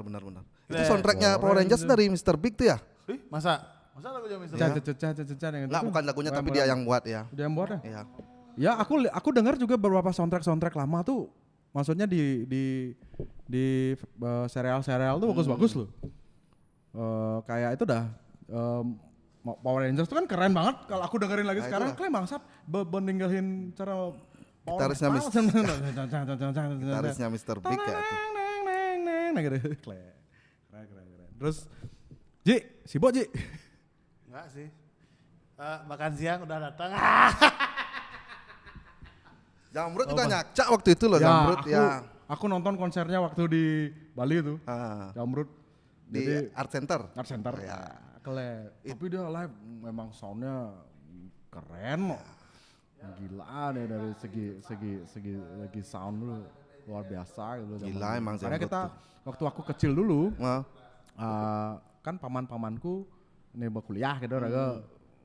Itu soundtracknya Power Rangers dari Mr. Big tuh ya? Masa lagunya Mr. Caca yang itu. Enggak, bukan lagunya tapi dia yang buat ya. Dia yang buat ya? Iya. Ya aku dengar juga beberapa soundtrack lama tuh, maksudnya di serial tuh bagus-bagus loh. Kayak itu dah. Power Rangers tuh kan keren banget. Kalau aku dengerin lagi sekarang, kalian bangsat ninggalin cara Gitarisnya Mr. Big ya tuh. Gitu. Keren. Terus Ji, sibuk Ji? Enggak sih. Makan siang udah datang. Jamrut juga nyacak waktu itu loh, Jamrut ya. Aku nonton konsernya waktu di Bali tuh. Jamrut Di Art Center. Art Center. Ya. Tapi dia live memang soundnya keren loh. Gila deh dari segi sound dulu luar biasa gitu. Gila emang Karena Jamrut kita waktu aku kecil dulu, kan paman-pamanku ini kuliah gitu,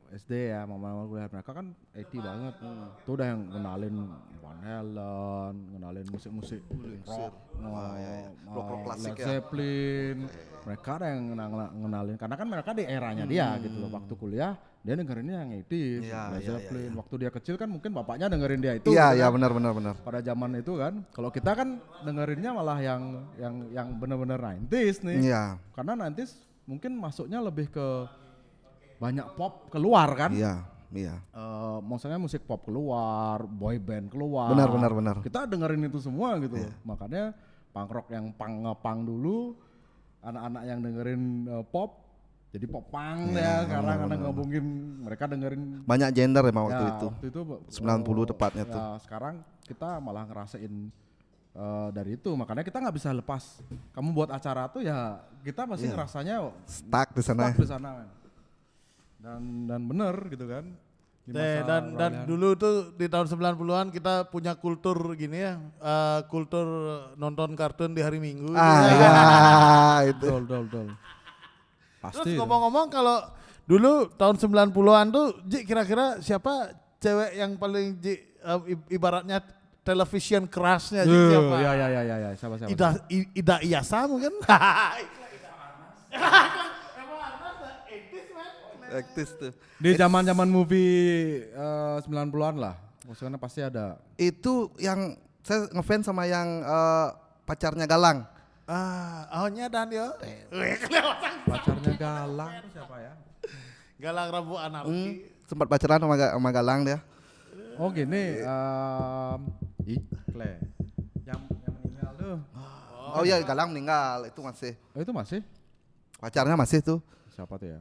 SD ya, mama kuliah, mereka kan 80 banget. Tuh udah yang kenalin Van Halen, kenalin musik-musik rock, rock klasik Led ya. Zeppelin. Mereka ada yang ngenalin, karena kan mereka di eranya dia gitu loh. Waktu kuliah dia dengerinnya yang 80, Led Zeppelin. Waktu dia kecil kan mungkin bapaknya dengerin dia itu. Iya, gitu iya kan. benar. Pada zaman itu kan, kalau kita kan dengerinnya malah yang benar-benar 90s nih. Iya. Karena 90s mungkin masuknya lebih ke banyak pop keluar kan. Iya. Maksudnya musik pop keluar, boy band keluar. Benar. Kita dengerin itu semua gitu loh. Makanya punk rock yang punk dulu, anak-anak yang dengerin pop jadi pop punk ya. Sekarang karena ngomongin mereka dengerin banyak gender emang waktu ya, itu. Waktu itu 90 tepatnya ya, tuh. Sekarang kita malah ngerasain dari itu, makanya kita nggak bisa lepas. Kamu buat acara tuh ya kita pasti ngerasanya Stuck di sana. Man. Dan bener gitu kan. Dan dulu tuh di tahun 90-an kita punya kultur gini ya, kultur nonton kartun di hari Minggu. Itu. Betul. Pasti. Terus ngomong-ngomong kalau dulu tahun 90-an tuh Ji, kira-kira siapa cewek yang paling Ji, ibaratnya television crushnya Ji, siapa? Ya, siapa? Ida Iyasa mungkin? Aktis tuh. Di zaman-zaman movie 90-an lah. Maksudnya pasti ada. Itu yang saya ngefans sama yang pacarnya Galang. Ahonya dan yo. Pacarnya Galang itu siapa ya? Galang Rabu Anarki. Sempat pacaran sama Galang dia. Oh gini, Ikle. Yang meninggal tuh. Oh iya, Galang meninggal, itu masih. Oh itu masih? Pacarnya masih tuh. Siapa tuh ya?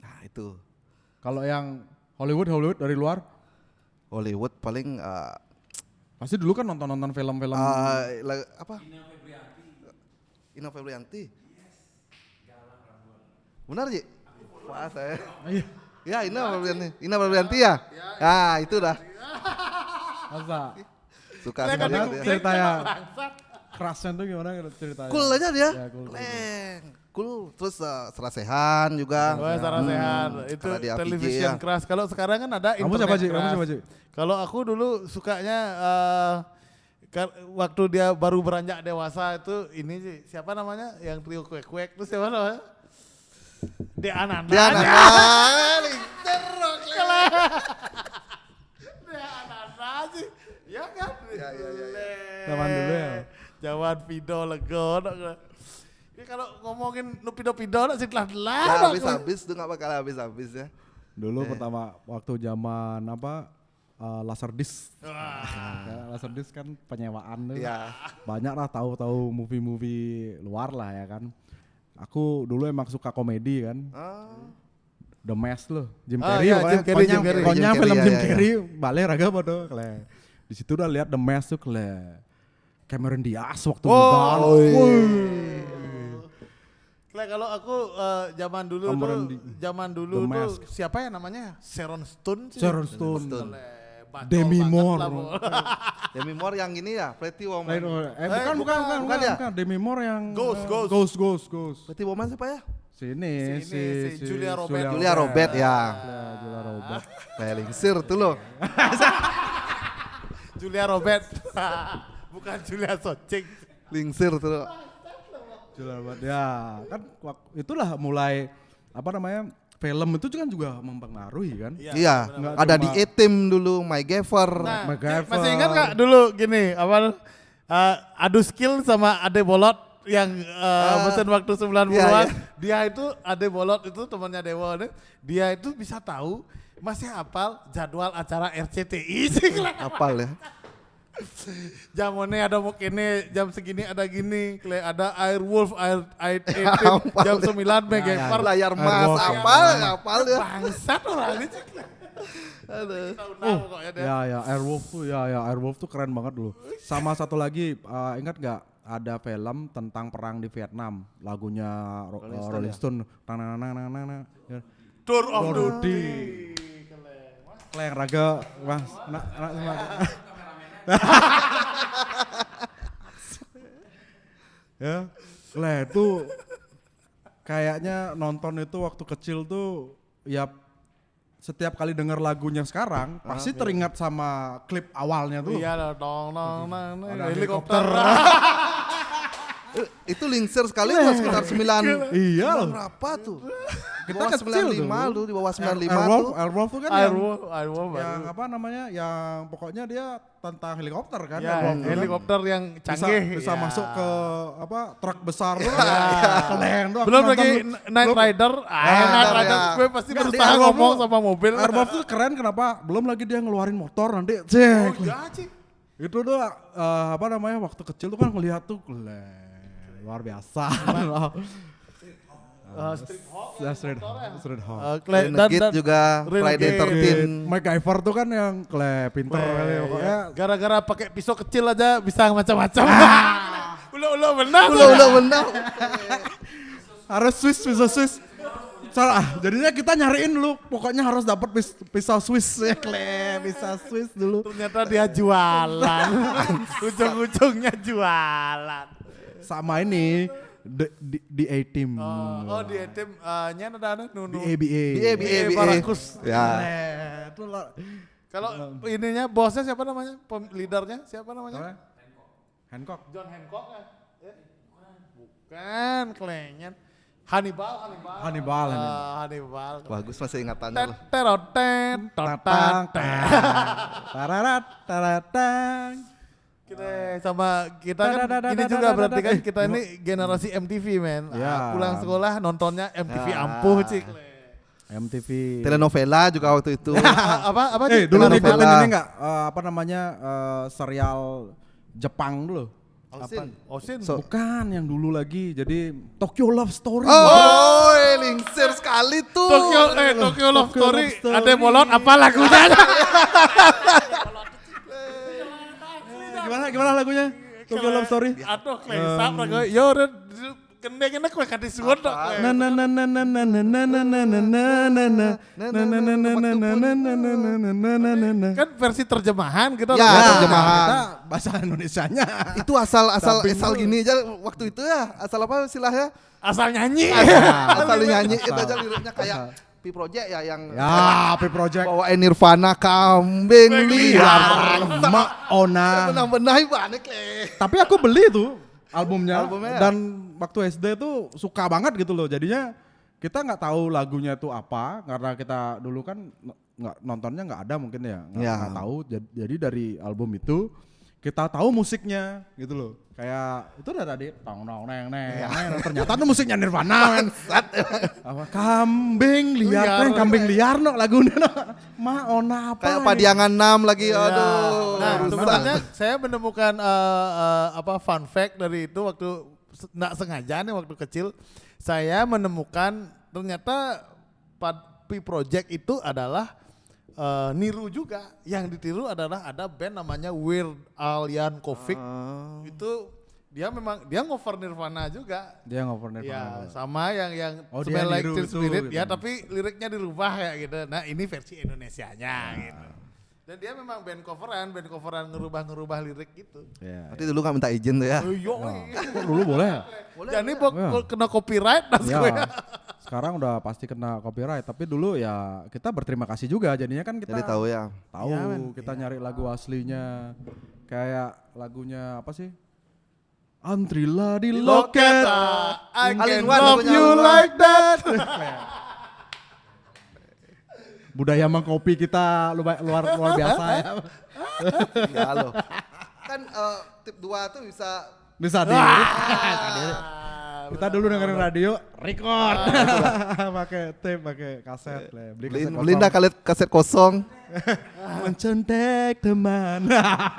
Nah, itu. Kalau yang Hollywood dari luar? Hollywood paling Pasti dulu kan nonton film-film. Apa? Ina Febrianti. Benar Ji? Wah saya. Iya. Ya Ina Febrianti ya? Ya itu dah. Masa? Suka Saya sekali kan dia. Ceritanya kerasnya tuh gimana ceritanya? Cool aja dia. Ya, cool. Cool. Terus Serasehan juga. Wah, Sarasehan. Itu Karena dia television PJ ya. keras. Kalau sekarang kan ada Kamu internet siapa keras. Ji? Kalau aku dulu sukanya waktu dia baru beranjak dewasa itu ini sih, siapa namanya yang trio kuek-kuek itu siapa namanya? Dia Ananda. Dia Ananda sih. Ya kan? Ya. Zaman dulu ya. Jawan Pido Lego. Ini kalau ngomongin nu Pido nak sih telah Ya habis tuh nggak bakal habis ya. Dulu pertama waktu zaman apa Laserdisc. Laserdisc kan penyewaan tuh. Iya. Banyak lah tahu movie-movie luar lah ya kan. Aku dulu emang suka komedi kan. The Mask loh, Jim Carrey. Iya, Jim Carrey. Pokoknya Jim film Carrey, Jim ya. Carrey balik raga bodoh. Di situ udah lihat The Mask tuh Cameron Diaz waktu muda. Kalau aku zaman dulu The tuh Mask. siapa ya namanya? Sharon Stone sih. Sharon Stone. Bacol Demi banget Moore. lah, Bo. Demi Moore yang ini ya, Pretty Woman. Bukan ya? Demi Moore yang Ghost. Pretty Woman siapa ya? Sini si Julia Roberts. Julia Roberts ya. Julia Roberts. Lingsir tuh loh. Julia Roberts. Bukan Julia Socing. Lingsir tuh loh. Julia Roberts. Ya, kan itulah mulai apa namanya? Film itu kan juga mempengaruhi kan? Iya, Nggak ada cuma- di A-Team dulu, My Gaffer. Nah, MacGyver. masih ingat gak dulu gini, apa adu skill sama Ade Bolot yang mesin waktu 90-an. Iya. Dia itu Ade Bolot itu temannya Dewa, dia itu bisa tahu masih hafal jadwal acara RCTI sih. Apal ya. Jamannya ada mau kene, jam segini ada gini, ada Airwolf, Air jam 9 MacGyver. Layar mas, Airwolf. apal ya. Bangsat orang ini. Aduh. Pokoknya deh. Ya Airwolf tuh keren banget dulu. Sama satu lagi ingat gak ada film tentang perang di Vietnam, lagunya Rolling Stone. Ya. Tour of Duty. Kleng raga mas. Ya, lah itu kayaknya nonton itu waktu kecil tuh ya setiap kali denger lagunya sekarang pasti teringat sama klip awalnya tuh. Iya lah, dong, Ada helikopter. Itu lingsir sekali tuh sekitar 9. Iya loh. Berapa tuh? Di Kita bawah kecil 95 tuh. di bawah 95 tuh. Airwolf tuh kan Airwolf yang apa namanya? Yang pokoknya dia tentang helikopter kan. Ya, Airwolf tuh kan. helikopter yang canggih. Bisa Ya. masuk ke apa truk besar tuh. Keren tuh. aku Belum nonton lagi tuh. Night Rider. Night Rider ya. gue pasti Nggak, berusaha Airwolf ngomong tuh- sama mobil. Airwolf tuh keren kenapa? Belum lagi dia ngeluarin motor nanti. Oh Cek. iya sih. Itu tuh apa namanya waktu kecil tuh kan ngelihat tuh luar biasa. Street Hawk. Ya, Street Hawk. Renegade juga, Friday Renegade. 13. MacGyver tuh kan yang pinter kali pokoknya. Gara-gara pakai pisau kecil aja bisa macam-macam. Ulo benar. Udah benar. Harus bisa Swiss. Salah, jadinya kita nyariin dulu, pokoknya harus dapat pisau Swiss ya, pisau Swiss dulu. Ternyata dia jualan. Ujung-ujungnya jualan. Sama ini di A-Team. Oh di tim nya ada nunu. BA. BA. Barakus. Ya. Itu lah. Kalau ininya bosnya siapa namanya? Leadernya siapa namanya? Hancock. John Hancock ya? Bukan, kelenyan. Hannibal. Hannibal. Bagus masih ingatannya loh. Terotet, Tatang. totat. Tararat, taratang. Kita kan ini juga berarti kan kita ini generasi MTV men. Ya. Pulang sekolah nontonnya MTV ampuh cik. MTV. Telenovela juga waktu itu. Apa Dulu Telenovela. ngikutin ini enggak apa namanya serial Jepang dulu. Osin. Bukan yang dulu lagi. Jadi Tokyo Love Story. Oh, lingsir sekali tuh. Tokyo Love Story. Story. Ada bolot apa lagunya? Gimana lagunya? Tokyo Love Story. Aduh, klesap raga. Yo, kene kue kadi suwon dok. Na na na na na na na na na na na na na na na. Kan versi terjemahan kita. Ya, udah- terjemahan. Kita bahasa Indonesianya. Itu asal Dubbing asal dulu. gini aja waktu itu ya. Asal apa istilahnya? Asal nyanyi. Asal nyanyi itu aja liriknya kayak P Project ya yang Ya, P Project. bawain Nirvana kambing liar. Mak Ona. Benar-benar banget le. Tapi aku beli tuh albumnya, Albumnya ya? dan waktu SD tuh suka banget gitu loh. Jadinya kita nggak tahu lagunya itu apa karena kita dulu kan nggak nontonnya nggak ada mungkin ya nggak tahu. Jadi dari album itu kita tahu musiknya gitu loh. Kayak itu udah tadi tong nong neng neng. Ternyata tuh musiknya Nirvana men. Apa kambing liar, kambing liar no lagunya no. Ma Ona apa? Kayak ini? Padiangan 6 lagi. Ya. Aduh. Nah, rusak. sebenarnya saya menemukan fun fact dari itu waktu nggak sengaja nih waktu kecil saya menemukan ternyata P Project itu adalah niru juga. Yang ditiru adalah ada band namanya Weird Al Yankovic. Itu dia ngover Nirvana juga. Dia ngover Nirvana. Ya, juga. sama yang Oh, dia Smell Like niru Teen itu Spirit gitu. ya, tapi liriknya dirubah kayak gitu. Nah, ini versi Indonesianya gitu. Dan dia memang band coveran ngerubah lirik gitu. Iya. Berarti dulu nggak minta izin tuh ya. Oh, iya. Kok dulu boleh? Jadi Ya. kena copyright Ya, sekarang udah pasti kena copyright. Tapi dulu ya kita berterima kasih juga. Jadinya kan kita Jadi tahu ya. tahu Iya, men. kita nyari lagu aslinya. Kayak lagunya apa sih? Antrila di loket. I All can in one love lagunya, you all in one. like that. Budaya mengkopi kita luar biasa ya. Iya loh. Kan tip 2 tuh bisa Bisa di kita dulu dengerin radio, record. Pakai tape, pakai kaset lah. beliin dah kaset kosong. Mencontek teman.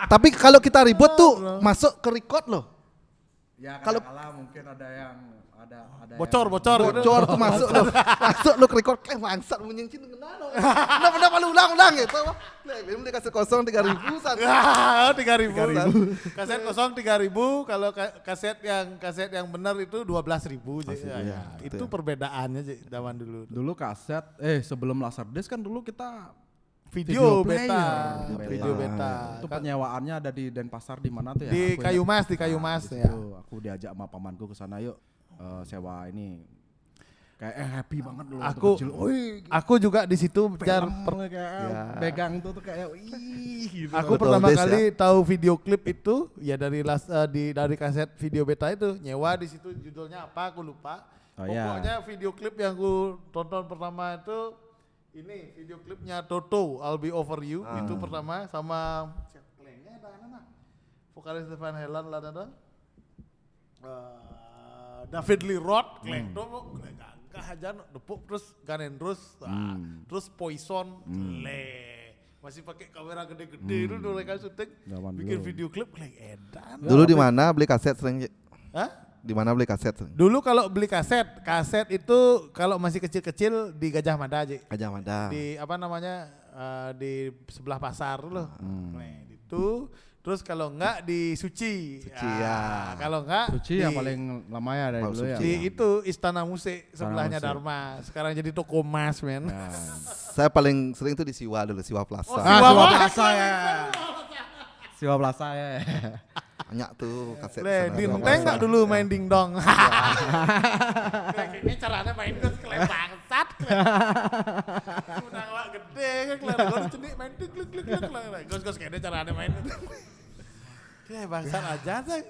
Tapi kalau kita ribut tuh masuk ke record loh. Ya Kalau- kalau mungkin ada yang ada Bocor. Bocor tuh masuk loh. Masuk lo ke record. Bangsat bunyi cing dengan ano. Benar lu ulang gitu. Belum dikasih kosong 3.000 san. 3.000. Kaset kosong 3.000, kalau kaset yang benar itu 12.000. ya, gitu Itu ya. perbedaannya sih zaman dulu. Dulu kaset, sebelum Laserdisc kan dulu kita Video player. beta. Video Itu beta. penyewaannya ada di Denpasar di mana tuh ya? Di Aku Kayu ingat. Mas, di Kayu Mas Di ya. situ aku diajak sama pamanku ke sana, yuk sewa ini. Kayak happy banget dulu waktu Aku kecil. Wih, aku juga di situ jar kayak Ya. pegang tuh kayak ih gitu. Aku Betul, pertama Des, kali tahu video klip itu ya dari kaset video beta itu, nyewa di situ judulnya apa aku lupa. Oh, ya. Pokoknya video klip yang aku tonton pertama itu ini video klipnya Toto, I'll Be Over You itu pertama, sama klengnya ada mana? Vokalis Van Halen lah ada. David Lee Roth, kleng tuh gagah aja depuk, terus Gun N' Roses, terus Poison, masih pakai kamera gede-gede itu mereka syuting, Zaman bikin dulu. video klip kleng edan. Dulu di mana beli kaset sering? Hah? Di mana beli kaset? Dulu kalau beli kaset itu kalau masih kecil-kecil di Gajah Mada aja. Gajah Mada. Di apa namanya di sebelah pasar loh. Nah, itu terus kalau enggak di Suci. Suci, ya. Kalau enggak Suci yang paling lama ya dari Oh, dulu ya. Suci. di itu Istana Musik sebelahnya Musik. Dharma. Sekarang jadi toko emas, men. Ya. Saya paling sering tuh di Siwa dulu, Siwa Plaza. Oh, Ah, Siwa Siwa Plaza. Plaza ya. Siwa Plaza ya. Banyak tuh kaset. Le, di sana. Dinteng enggak dulu main dingdong. Kayaknya caranya main terus kelem bangsat. Udah awak gede kan kelem gol cenik main klik klik klik klik. Gos kayaknya caranya main. Kayak bangsat aja sih.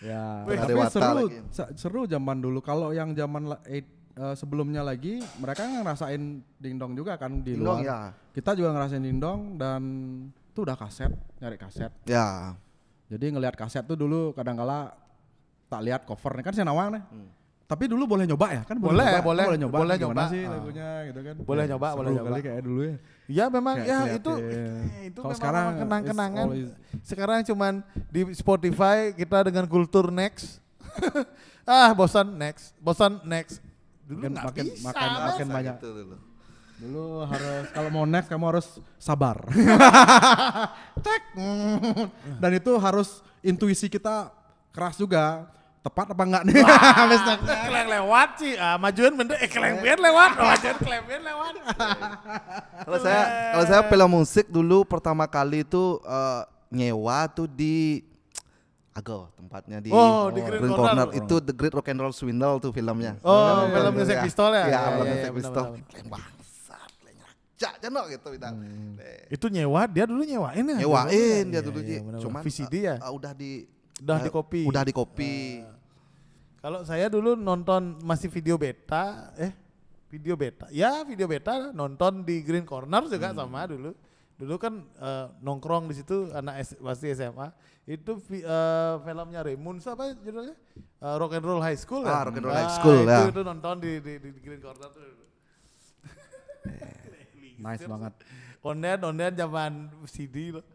Ya, Wih, tapi Dewata seru, lagi. seru zaman dulu. Kalau yang zaman sebelumnya lagi, mereka ngerasain dingdong juga kan di Dingdong, luar. ya. Kita juga ngerasain dingdong dan itu udah kaset, nyari kaset. Ya. Jadi ngelihat kaset tuh dulu kadang-kala tak lihat covernya kan senawang nih. Tapi dulu boleh nyoba ya kan? Boleh, nyoba, boleh, boleh nyoba. boleh Gimana nyoba. sih lagunya gitu kan? Boleh Ya, nyoba, seru boleh nyoba. kali kayak dulu ya. Ya memang Kayak ya ngeliatin. itu Kalau memang sekarang kenang-kenangan. it's always- Sekarang cuman di Spotify kita dengan kultur next. Bosan next. Dulu Makin- nggak makin- bisa. makin- Mas. makin banyak. Gitu dulu. Dulu harus kalau mau next kamu harus sabar. Tek. Dan itu harus intuisi kita keras juga. Tepat apa enggak nih? Habis next. Keleng lewat sih, majuan bener, keleng biar lewat, majuan keleng biar lewat. Kalau saya film musik dulu pertama kali itu nyewa tuh di Ago tempatnya di Oh, di Green Corner. Itu The Great Rock and Roll Swindle tuh filmnya. Oh, filmnya Sex Pistol ya? Iya, Iya, filmnya iya, Sex benar, Pistol. benar. Kleng bangsat, kleng ngacak jano gitu bidang. Itu nyewa, dia dulu nyewain ya? Nyewain dia Iya, dulu iya, Ji. benar-benar. Cuman VCD ya? udah di copy. Udah di copy. Kalau saya dulu nonton masih video beta, video beta nonton di Green Corner juga sama dulu. Dulu kan nongkrong di situ pasti SMA. Itu filmnya Raymond apa judulnya? Rock and Roll High School ya? Rock and Roll High School, ya. Itu nonton di Green Corner tuh. Nice banget. Onden zaman CD loh.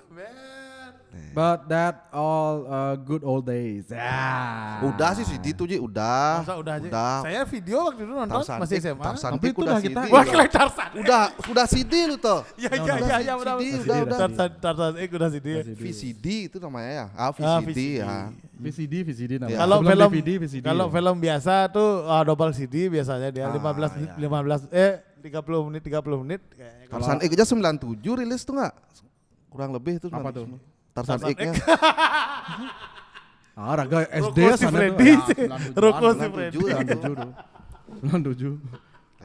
Man. But that all good old days. Ya. Udah sih CD tuh Ji, udah. Masa udah aja. Saya video waktu itu nonton Tarzan masih X, SMA. Tarzan Tapi X itu udah udah CD. kita- Wah, kalian Tarzan. Udah CD lu tuh. Iya benar. udah. Tarzan udah CD. VCD itu namanya ya. VCD. Ya. VCD namanya. Ya. Kalau Sebelum film DVD, VCD. kalau film biasa tuh double CD biasanya dia 15 menit 30 menit kayaknya. Tarzan X aja 97 rilis tuh enggak? Kurang lebih itu. Apa tuh? Tarzan X-nya. Raga SD Rocco si Freddy. Rocco si 97 Freddy. ya. 97.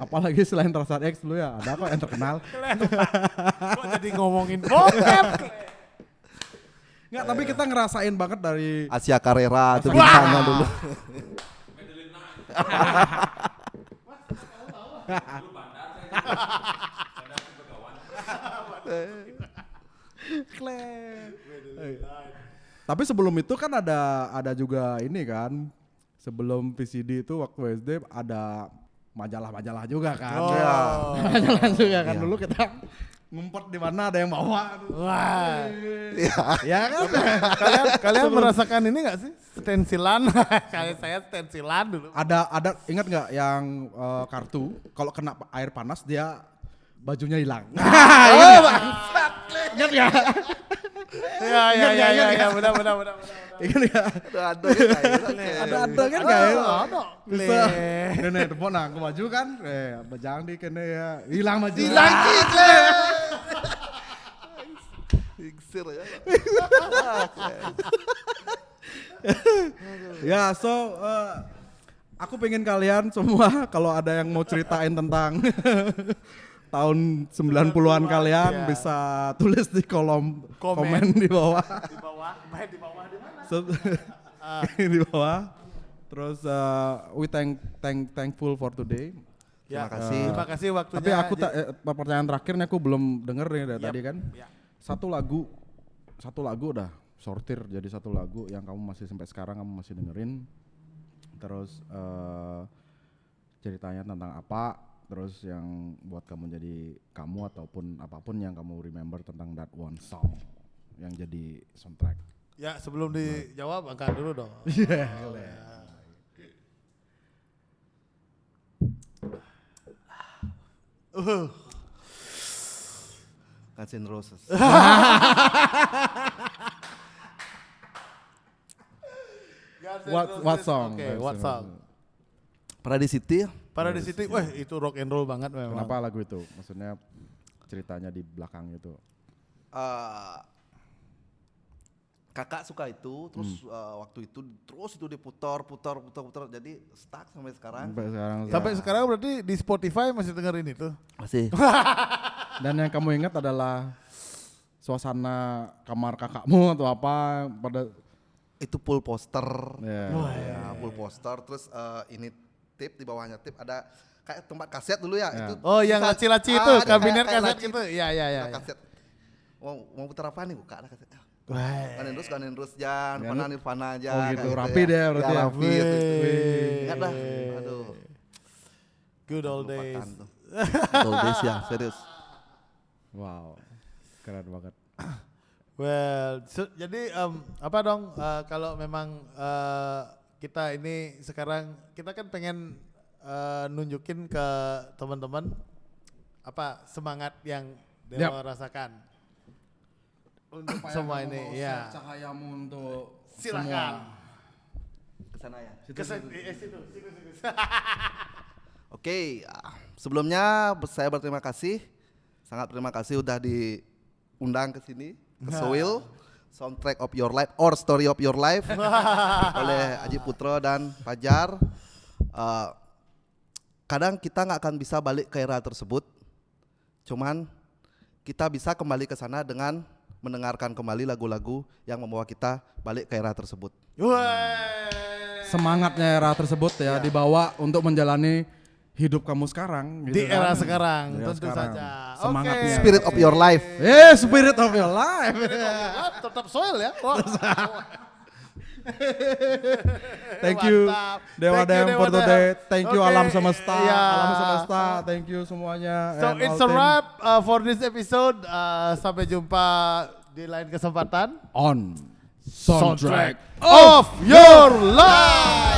Apalagi selain Tarzan X dulu ya, ada apa yang terkenal? Kok jadi ngomongin bokep? Enggak, tapi kita ngerasain banget dari Asia Carrera tuh bintangnya dulu. Tapi sebelum itu kan ada juga ini kan. Sebelum VCD itu waktu SD ada majalah-majalah juga kan. Oh. Ya. Majalah juga kan Iya. dulu kita ngumpet di mana ada yang bawa. Wah. Ya kan? Kalian merasakan ini enggak sih? Stensilan. Kayak saya stensilan dulu. Ada ingat nggak yang kartu kalau kena air panas dia bajunya hilang. Ingat nggak? Ya, benar. Ingat nggak? Ada kayaknya. Ada kan nggak ya? Ada. Bisa. Kene telepon aku maju kan, bejang di kene ya hilang maju. Hilang Iksir ya. Ya, so aku pengen kalian semua kalau ada yang mau ceritain tentang tahun 90-an kalian Ya. bisa tulis di kolom Komen. komen di bawah. Di bawah di mana? So, di bawah. Terus we thankful for today. Ya, Terima kasih. Terima kasih waktunya. Tapi aku pertanyaan terakhirnya aku belum denger nih dari Yap. tadi kan. Ya. Satu lagu udah sortir jadi satu lagu yang kamu masih sampai sekarang kamu masih dengerin. Terus ceritanya tentang apa? Terus yang buat kamu jadi kamu ataupun apapun yang kamu remember tentang that one song yang jadi soundtrack. Ya, sebelum dijawab angkat dulu dong. Iya. Guns N' Roses. What song? Oke, what song? Paradise City. Paradise City, wah itu rock and roll banget memang. Kenapa lagu itu? Maksudnya ceritanya di belakang itu. Kakak suka itu, terus waktu itu terus itu diputar, jadi stuck sampai sekarang. Sampai sekarang. Sampai sekarang berarti di Spotify masih dengerin itu? Masih. Dan yang kamu ingat adalah suasana kamar kakakmu atau apa pada Itu full poster. ya. Ya, full poster, terus ini tip, di bawahnya tip ada kayak tempat kaset dulu ya. Ya. Itu Oh, yang bisa- laci-laci itu, ada kabinet kayak kaset laci. gitu. Iya. Ada kaset. Mau putar apa nih? Buka ada kaset. Wah. Ganen terus jangan Ya, Nirvana Nirvana aja. Oh kayak gitu, rapi deh berarti ya. rapi gitu. Wih. Ingat dah. Aduh. Good old lupakan days. tuh. Good old days ya, serius. Wow. Keren banget. Well, jadi apa dong kalau memang kita ini sekarang kita kan pengen nunjukin ke teman-teman apa semangat yang Dewa rasakan untuk semua ini ya. Cahayamu untuk Silakan. Kesana ya. Situ. Oke, sebelumnya saya berterima kasih, sangat terima kasih udah diundang ke sini, ke Soil, Soundtrack of Your Life or Story of Your Life oleh Aji Putro dan Fajar. Kadang kita nggak akan bisa balik ke era tersebut, cuman kita bisa kembali ke sana dengan mendengarkan kembali lagu-lagu yang membawa kita balik ke era tersebut. semangatnya era tersebut ya dibawa untuk menjalani hidup kamu sekarang gitu Di era kan. sekarang, Di era tentu sekarang. saja. Semangatnya. Oke. Spirit of Your Life. Spirit of your life. Tetap Soil ya. Wah. Thank you Mantap. Dewa Thank you, Dem Dewa for Dem. today. Thank you Oke, alam semesta. iya. Alam semesta. Thank you semuanya. So and it's all a team. wrap for this episode. Sampai jumpa di lain kesempatan. On Soundtrack of Your Life.